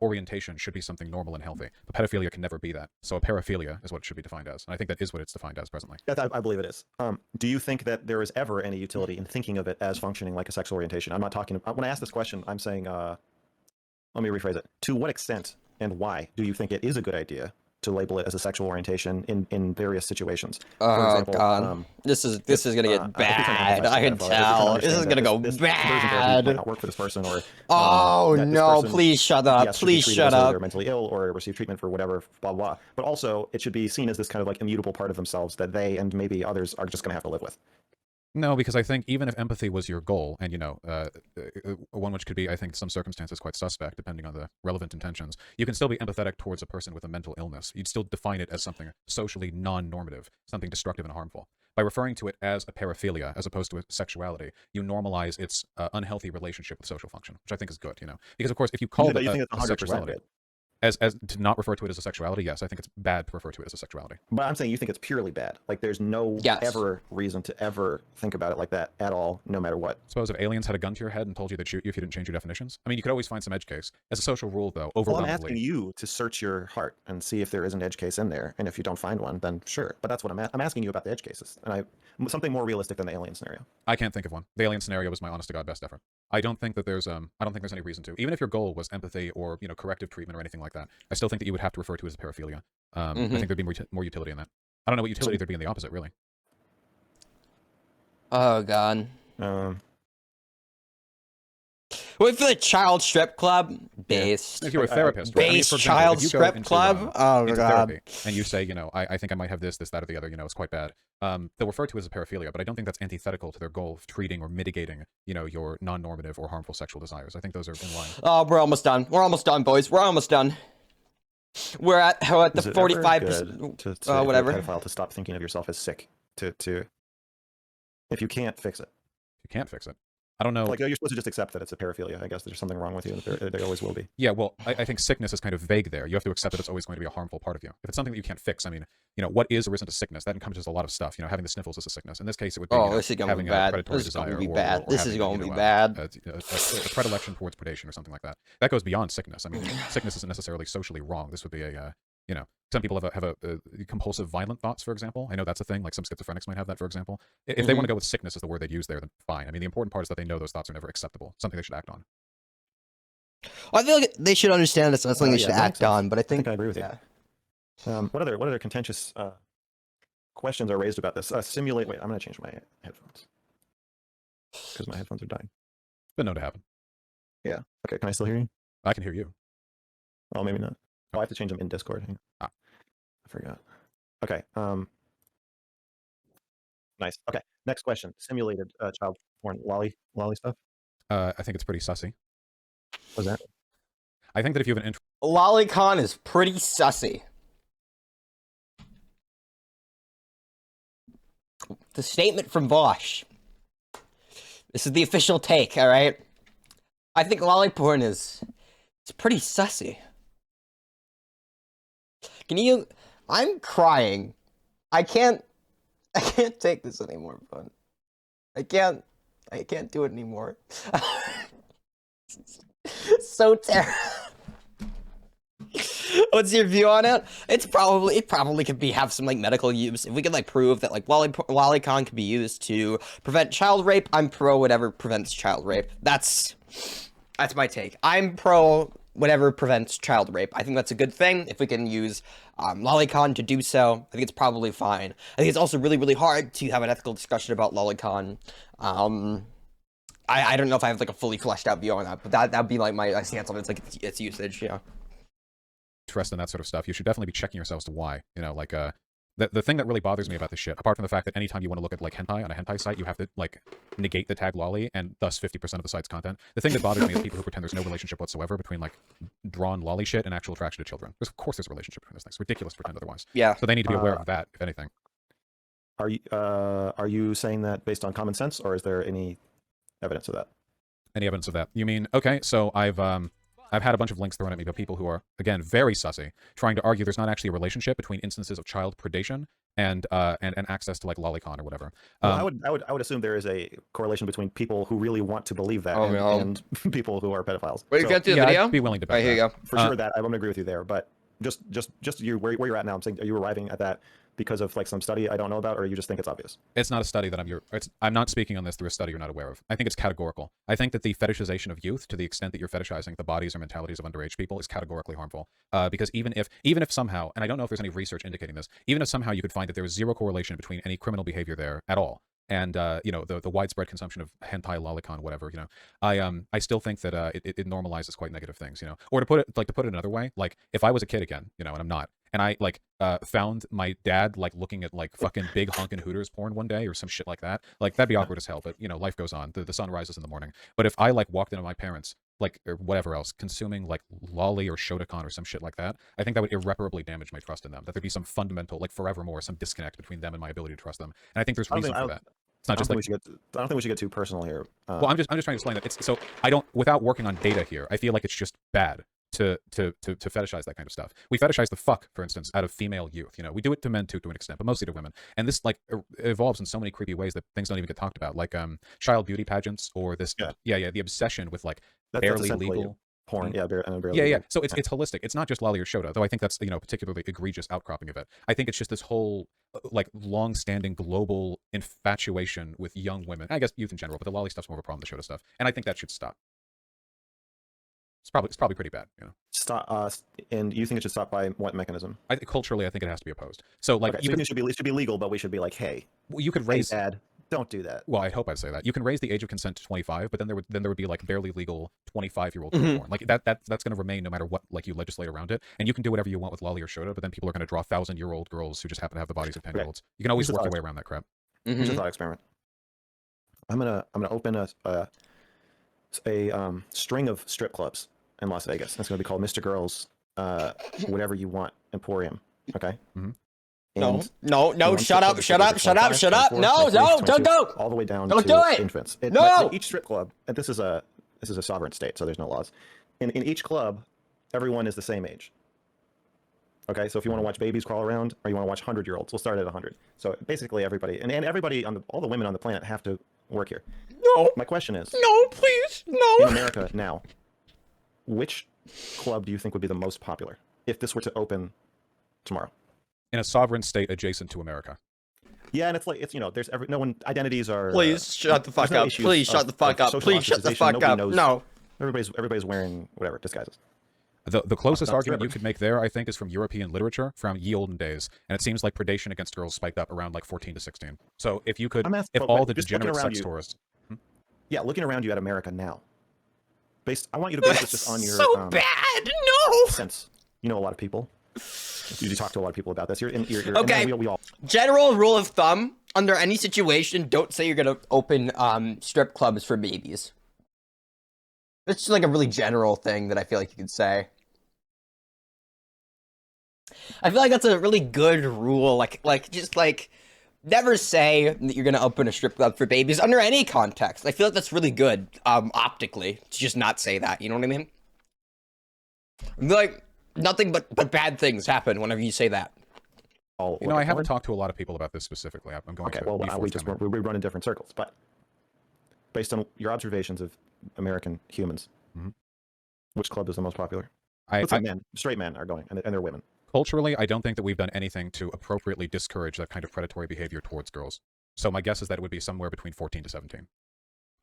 Speaker 2: orientation should be something normal and healthy, but pedophilia can never be that. So a paraphilia is what it should be defined as. And I think that is what it's defined as presently.
Speaker 1: I believe it is. Do you think that there is ever any utility in thinking of it as functioning like a sexual orientation? I'm not talking. When I ask this question, I'm saying, let me rephrase it. To what extent and why do you think it is a good idea to label it as a sexual orientation in various situations?
Speaker 3: Oh god, this is gonna get bad. I can tell. This is gonna go bad.
Speaker 1: Might not work for this person, or
Speaker 3: Oh
Speaker 1: that this
Speaker 3: no!
Speaker 1: person,
Speaker 3: Please shut up!
Speaker 1: yes, should be
Speaker 3: Please
Speaker 1: treated
Speaker 3: shut
Speaker 1: as though
Speaker 3: up!
Speaker 1: they're mentally ill or receive treatment for whatever, blah blah. But also, it should be seen as this kind of like immutable part of themselves that they and maybe others are just going to have to live with.
Speaker 2: No, because I think even if empathy was your goal, and one which could be, I think, in some circumstances quite suspect, depending on the relevant intentions, you can still be empathetic towards a person with a mental illness. You'd still define it as something socially non-normative, something destructive and harmful. By referring to it as a paraphilia as opposed to a sexuality, you normalize its unhealthy relationship with social function, which I think is good, you know. Because of course, if you call it
Speaker 1: you think it's
Speaker 2: a
Speaker 1: 100%
Speaker 2: sexuality,
Speaker 1: good.
Speaker 2: as to not refer to it as a sexuality, yes, I think it's bad to refer to it as a sexuality.
Speaker 1: But I'm saying you think it's purely bad. Like there's no
Speaker 3: Yes.
Speaker 1: ever reason to ever think about it like that at all, no matter what.
Speaker 2: Suppose if aliens had a gun to your head and told you to shoot you if you didn't change your definitions. I mean, you could always find some edge case. As a social rule, though,
Speaker 1: Well, I'm
Speaker 2: overwhelmingly.
Speaker 1: asking you to search your heart and see if there is an edge case in there. And if you don't find one, then sure. But that's what I'm asking you about the edge cases. And something more realistic than the alien scenario.
Speaker 2: I can't think of one. The alien scenario was my honest to God best effort. I don't think there's any reason to. Even if your goal was empathy or, you know, corrective treatment or anything like that, I still think that you would have to refer to it as paraphilia. I think there'd be more utility in that. I don't know what utility there'd be in the opposite, really.
Speaker 3: Oh god. What for the child strip club? Based.
Speaker 2: If you were a therapist, right? I mean,
Speaker 3: Based
Speaker 2: for example,
Speaker 3: child
Speaker 2: if you go
Speaker 3: strip
Speaker 2: into,
Speaker 3: club? Oh
Speaker 2: into
Speaker 3: god.
Speaker 2: therapy, and you say, you know, I think I might have this, that, or the other, you know, it's quite bad. They'll refer to it as a paraphilia, but I don't think that's antithetical to their goal of treating or mitigating, you know, your non-normative or harmful sexual desires. I think those are in line.
Speaker 3: Oh, we're almost done. We're almost done, boys. We're almost done. We're at the
Speaker 1: Is it ever
Speaker 3: 45%.
Speaker 1: good to say
Speaker 3: whatever.
Speaker 1: If you're a pedophile to stop thinking of yourself as sick. If you can't fix it.
Speaker 2: You can't fix it. I don't know.
Speaker 1: Like, you're supposed to just accept that it's a paraphilia. I guess there's something wrong with you, and there always will be.
Speaker 2: Yeah, well, I think sickness is kind of vague there. You have to accept that it's always going to be a harmful part of you. If it's something that you can't fix, I mean, you know, what is or isn't a sickness? That encompasses a lot of stuff. You know, having the sniffles is a sickness. In this case, it would be
Speaker 3: This is gonna
Speaker 2: having
Speaker 3: be
Speaker 2: a
Speaker 3: bad.
Speaker 2: predatory
Speaker 3: This is
Speaker 2: desire
Speaker 3: gonna be
Speaker 2: or
Speaker 3: bad. This is
Speaker 2: having,
Speaker 3: gonna
Speaker 2: you
Speaker 3: be
Speaker 2: know,
Speaker 3: bad.
Speaker 2: a predilection towards predation or something like that. That goes beyond sickness. I mean, sickness isn't necessarily socially wrong. This would be a you know, some people have a compulsive violent thoughts, for example. I know that's a thing. Like some schizophrenics might have that, for example. If they want to go with sickness as the word they'd use there, then fine. I mean, the important part is that they know those thoughts are never acceptable. Something they should act on.
Speaker 3: I feel like they should understand it's not something they should
Speaker 1: that makes
Speaker 3: act
Speaker 1: sense.
Speaker 3: on, but I think
Speaker 1: I agree with you. What other contentious questions are raised about this? Simulate. Wait, I'm going to change my headphones because my headphones are dying.
Speaker 2: But no to happen.
Speaker 1: Yeah. Okay. Can I still hear you?
Speaker 2: I can hear you.
Speaker 1: Oh, maybe not. Oh, I have to change them in Discord. Hang on. I forgot. Okay. Nice. Okay. Next question. Simulated child porn lolly stuff.
Speaker 2: I think it's pretty sussy.
Speaker 1: What's that?
Speaker 2: I think that if you have an
Speaker 3: Lolicon is pretty sussy. The statement from Vaush. This is the official take, alright? I think lolliporn it's pretty sussy. I'm crying. I can't take this anymore, bud. I can't do it anymore. So terrible. What's your view on it? It probably could have some like medical use. If we could like prove that like Lolicon could be used to prevent child rape, I'm pro whatever prevents child rape. That's my take. I'm pro whatever prevents child rape. I think that's a good thing. If we can use Lolicon to do so, I think it's probably fine. I think it's also really, really hard to have an ethical discussion about Lolicon. I don't know if I have like a fully fleshed out view on that, but that'd be like my stance on it. It's like its usage, yeah.
Speaker 2: Interest in that sort of stuff, you should definitely be checking yourselves to why. You know, like the thing that really bothers me about this shit, apart from the fact that anytime you want to look at like hentai on a hentai site, you have to like negate the tag lolly and thus 50% of the site's content. The thing that bothers me is people who pretend there's no relationship whatsoever between like drawn lolly shit and actual attraction to children. Of course there's a relationship between those things. It's ridiculous to pretend otherwise.
Speaker 3: Yeah.
Speaker 2: So they need to be aware of that, if anything.
Speaker 1: Are you saying that based on common sense, or is there any evidence of that?
Speaker 2: Any evidence of that? You mean, okay, so I've had a bunch of links thrown at me by people who are, again, very sussy, trying to argue there's not actually a relationship between instances of child predation and access to like lolicon or whatever.
Speaker 1: Well, I would assume there is a correlation between people who really want to believe that and people who are pedophiles.
Speaker 3: Wait,
Speaker 1: So,
Speaker 3: get to the
Speaker 2: yeah,
Speaker 3: video?
Speaker 2: I'd be willing to bet
Speaker 3: Right, here you go.
Speaker 1: for sure that I'm going to agree with you there, but just you where you're at now. I'm saying, are you arriving at that because of like some study I don't know about, or you just think it's obvious?
Speaker 2: It's not a study that I'm not speaking on this through a study you're not aware of. I think it's categorical. I think that the fetishization of youth, to the extent that you're fetishizing the bodies or mentalities of underage people, is categorically harmful. Because even if somehow, and I don't know if there's any research indicating this, even if somehow you could find that there is zero correlation between any criminal behavior there at all, and you know, the widespread consumption of hentai, lolicon, whatever, you know, I still think that it normalizes quite negative things, you know. Or to put it another way, like if I was a kid again, you know, and I'm not, and I like found my dad like looking at like fucking big honkin' Hooters porn one day or some shit like that, like that'd be awkward as hell. But you know, life goes on. The sun rises in the morning. But if I like walked into my parents or whatever else, consuming like Lolly or Shotokan or some shit like that, I think that would irreparably damage my trust in them. That there'd be some fundamental, like forevermore, some disconnect between them and my ability to trust them. And I think there's reason for that. It's not just like,
Speaker 1: I don't think we should get too personal here.
Speaker 2: well, I'm just trying to explain that it's so without working on data here, I feel like it's just bad to fetishize that kind of stuff. We fetishize the fuck, for instance, out of female youth. You know, we do it to men too, to an extent, but mostly to women. And this like evolves in so many creepy ways that things don't even get talked about, like child beauty pageants or this, the obsession with like barely legal
Speaker 1: porn. Yeah, barely
Speaker 2: yeah.
Speaker 1: legal.
Speaker 2: So it's holistic. It's not just Lolly or Shota, though. I think that's a particularly egregious outcropping of it. I think it's just this whole like long-standing global infatuation with young women. I guess youth in general, but the Lolly stuff's more of a problem than the Shota stuff, and I think that should stop. It's probably pretty bad, you know.
Speaker 1: Stop. And you think it should stop by what mechanism?
Speaker 2: Culturally, I think it has to be opposed. So, like,
Speaker 1: okay, so it should be legal, but we should be like, hey,
Speaker 2: you could raise.
Speaker 1: Hey, Dad, don't do that.
Speaker 2: Well, I hope I'd say that. You can raise the age of consent to 25, but then there would be like barely legal 25-year-old porn. Like that's going to remain no matter what like you legislate around it. And you can do whatever you want with Lolly or Shota, but then people are going to draw 1,000-year-old girls who just happen to have the bodies of 10-year-olds. You can always work your way around that crap.
Speaker 1: Here's a thought experiment. I'm gonna open a string of strip clubs in Las Vegas. That's gonna be called Mr. Girls Whatever You Want Emporium. Okay.
Speaker 3: No, shut up. No, don't go.
Speaker 1: All the way down
Speaker 3: don't
Speaker 1: to
Speaker 3: do it.
Speaker 1: infants. Each strip club, and this is a sovereign state, so there's no laws. In each club, everyone is the same age. Okay, so if you want to watch babies crawl around, or you want to watch 100-year-olds, we'll start at 100. So basically everybody, and everybody all the women on the planet have to work here.
Speaker 3: No.
Speaker 1: My question is,
Speaker 3: no, please, no.
Speaker 1: In America now, which club do you think would be the most popular if this were to open tomorrow?
Speaker 2: In a sovereign state adjacent to America.
Speaker 1: Yeah, and it's there's no one identities are.
Speaker 3: Please shut the fuck up. Please shut the fuck up. Please shut the fuck up. No.
Speaker 1: Everybody's wearing whatever disguises.
Speaker 2: The closest argument you could make there, I think, is from European literature from ye olden days, and it seems like predation against girls spiked up around like 14 to 16. So if you could, if all the degenerate sex tourists,
Speaker 1: yeah, looking around you at America now, I want you to base this just on your
Speaker 3: so bad. No.
Speaker 1: Sense. You know a lot of people. You talk to a lot of people about this.
Speaker 3: Okay.
Speaker 1: We all.
Speaker 3: General rule of thumb: under any situation, don't say you're gonna open strip clubs for babies. It's just like a really general thing that I feel like you could say. I feel like that's a really good rule. Like just like never say that you're gonna open a strip club for babies under any context. I feel like that's really good optically to just not say that. You know what I mean? Like nothing but bad things happen whenever you say that.
Speaker 2: I haven't talked to a lot of people about this specifically. I'm going to.
Speaker 1: Okay, we run in different circles, but based on your observations of American humans, which club is the most popular? Straight men are going, and they're women.
Speaker 2: Culturally, I don't think that we've done anything to appropriately discourage that kind of predatory behavior towards girls. So my guess is that it would be somewhere between 14 to 17.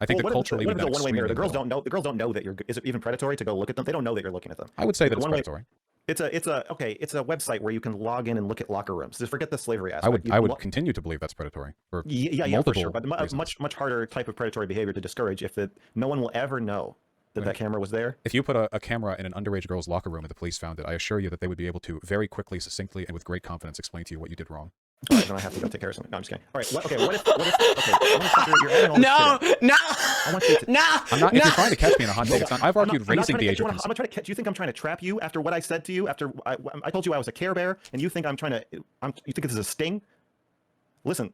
Speaker 2: I think that culturally we've done extremely little.
Speaker 1: The girls don't know that is it even predatory to go look at them? They don't know that you're looking at them.
Speaker 2: I would say that it's predatory.
Speaker 1: It's a website where you can log in and look at locker rooms. Just forget the slavery aspect.
Speaker 2: I would continue to believe that's predatory. For
Speaker 1: for sure. But much harder type of predatory behavior to discourage if no one will ever know that camera was there.
Speaker 2: If you put a camera in an underage girl's locker room and the police found it, I assure you that they would be able to very quickly, succinctly, and with great confidence explain to you what you did wrong.
Speaker 1: All right, then I have to go take care of something. No, I'm just kidding. All right, what if you're adding all this
Speaker 2: I'm not. If you're trying to catch me in a hot take, it's not. I've argued raising the age of consent.
Speaker 1: I'm not trying to catch you. Think I'm trying to trap you after what I said to you? After I told you I was a Care Bear, and you think I'm trying to? You think this is a sting? Listen,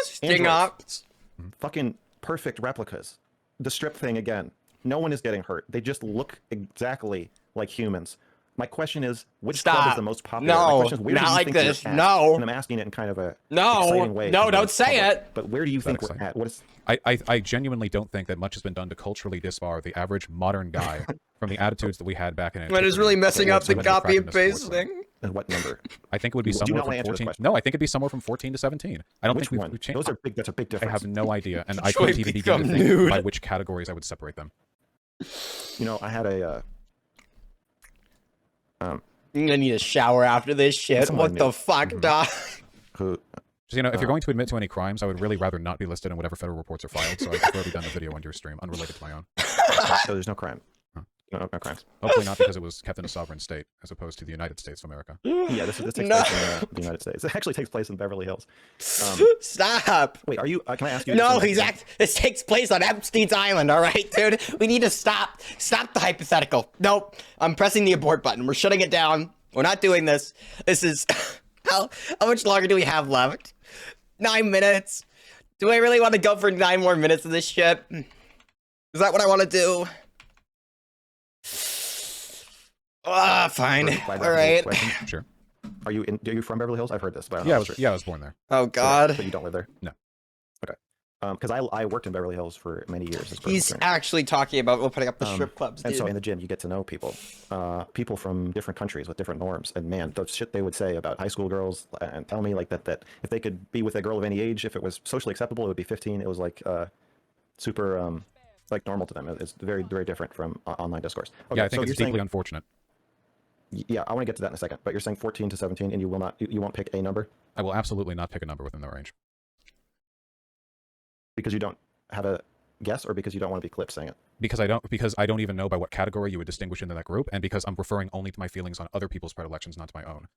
Speaker 3: sting ops.
Speaker 1: Fucking perfect replicas. The strip thing again. No one is getting hurt. They just look exactly like humans. My question is, which club is the most popular?
Speaker 3: No,
Speaker 1: my question is, where
Speaker 3: not
Speaker 1: do you
Speaker 3: like
Speaker 1: think
Speaker 3: this.
Speaker 1: We're at?
Speaker 3: No.
Speaker 1: And I'm asking it in kind of a exciting way.
Speaker 3: No, don't say it.
Speaker 1: But where do you think we're at? What is?
Speaker 2: I genuinely don't think that much has been done to culturally disbar the average modern guy from the attitudes that we had back in.
Speaker 3: But it's really messing up the copy and paste thing.
Speaker 1: And what number?
Speaker 2: I think it would be somewhere from 14. No, I think it'd be somewhere from 14 to 17. I don't think we've changed.
Speaker 1: Those are big. That's a big difference.
Speaker 2: I have no idea, and I couldn't even begin to think by which categories I would separate them.
Speaker 1: I had a.
Speaker 3: I'm gonna need a shower after this shit. What the fuck, dog?
Speaker 2: If you're going to admit to any crimes, I would really rather not be listed in whatever federal reports are filed, so I prefer to be done a video on your stream, unrelated to my own.
Speaker 1: So there's no crime. crimes.
Speaker 2: Hopefully not, because it was kept in a sovereign state as opposed to the United States of America.
Speaker 1: Yeah, this takes
Speaker 3: No.
Speaker 1: place in the United States. It actually takes place in Beverly Hills.
Speaker 3: Stop.
Speaker 1: Wait, are you? Can I ask you?
Speaker 3: No, this takes place on Epstein's Island, all right, dude? We need to stop the hypothetical. Nope, I'm pressing the abort button. We're shutting it down. We're not doing this. This is, how much longer do we have left? 9 minutes. Do I really want to go for 9 more minutes of this shit? Is that what I want to do? Fine. All right.
Speaker 2: Sure.
Speaker 1: Are you from Beverly Hills? I've heard this, but I don't know.
Speaker 2: Yeah, I was born there.
Speaker 3: Oh God.
Speaker 1: But you don't live there?
Speaker 2: No.
Speaker 1: Okay. Because I worked in Beverly Hills for many years. As
Speaker 3: He's actually talking about opening up the strip clubs, dude.
Speaker 1: And so in the gym, you get to know people, people from different countries with different norms. And man, the shit they would say about high school girls and tell me like that if they could be with a girl of any age, if it was socially acceptable, it would be 15. It was like super like normal to them. It's very, very different from online discourse. Okay,
Speaker 2: Yeah, I think
Speaker 1: so
Speaker 2: it's deeply unfortunate.
Speaker 1: Yeah, I want to get to that in a second. But you're saying 14 to 17, and you won't pick a number
Speaker 2: I will absolutely not pick a number within the range.
Speaker 1: because you don't have a guess, or because you don't want to be clipped saying it.
Speaker 2: Because I don't even know by what category you would distinguish into that group, and because I'm referring only to my feelings on other people's predilections, not to my own.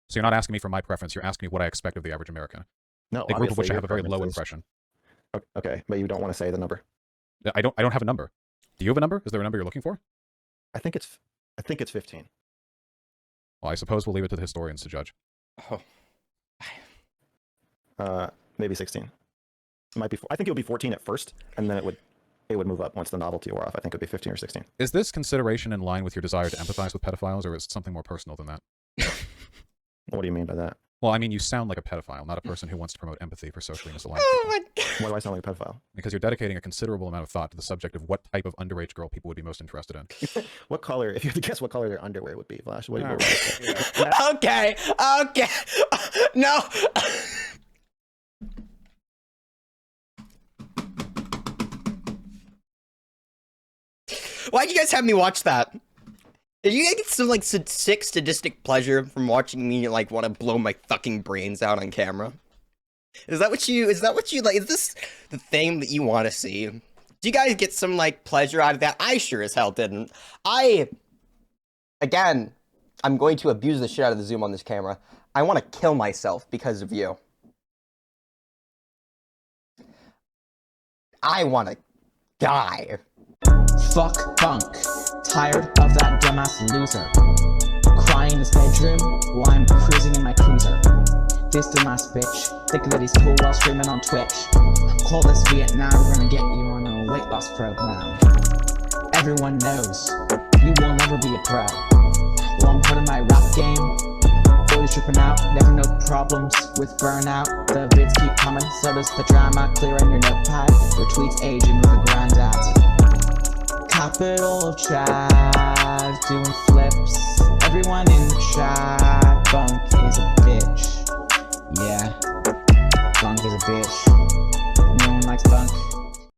Speaker 2: So you're not asking me for my preference, you're asking me what I expect of the average American.
Speaker 1: No,
Speaker 2: A group of which I
Speaker 1: your
Speaker 2: have a very low
Speaker 1: preferences-
Speaker 2: impression.
Speaker 1: Okay, but you don't want to say the number.
Speaker 2: I don't have a number. Do you have a number? Is there a number you're looking for?
Speaker 1: I think it's 15.
Speaker 2: Well, I suppose we'll leave it to the historians to judge.
Speaker 3: Oh.
Speaker 1: Maybe 16. It might be. I think it would be 14 at first, and then it would move up once the novelty wore off. I think it would be 15 or 16.
Speaker 2: Is this consideration in line with your desire to empathize with pedophiles, or is it something more personal than that?
Speaker 1: What do you mean by that?
Speaker 2: Well, I mean, you sound like a pedophile, not a person who wants to promote empathy for socially misaligned people.
Speaker 3: Oh my God.
Speaker 1: Why do I sound like a pedophile?
Speaker 2: Because you're dedicating a considerable amount of thought to the subject of what type of underage girl people would be most interested in.
Speaker 1: What color? If you had to guess what color their underwear would be, Vaush, what do you
Speaker 3: Okay. No. Why'd you guys have me watch that? Did you guys get some like sick sadistic pleasure from watching me like want to blow my fucking brains out on camera? Is that what you like? Is this the thing that you want to see? Do you guys get some like pleasure out of that? I sure as hell didn't. Again, I'm going to abuse the shit out of the zoom on this camera. I want to kill myself because of you. I want to die.
Speaker 4: Fuck Bunk. Tired of that dumbass loser. Crying in his bedroom while I'm cruising in my cruiser. This dumbass bitch, thinking that he's cool while streaming on Twitch. Call this Vietnam, we're gonna get you on a weight loss program. Everyone knows, you will never be a pro. Well, I'm putting my rap game. Boys tripping out, never no problems with burnout. The vids keep coming, so does the drama. Clear in your notepad, your tweets aging with a granddad. Capital of Chad, doing flips. Everyone in the chat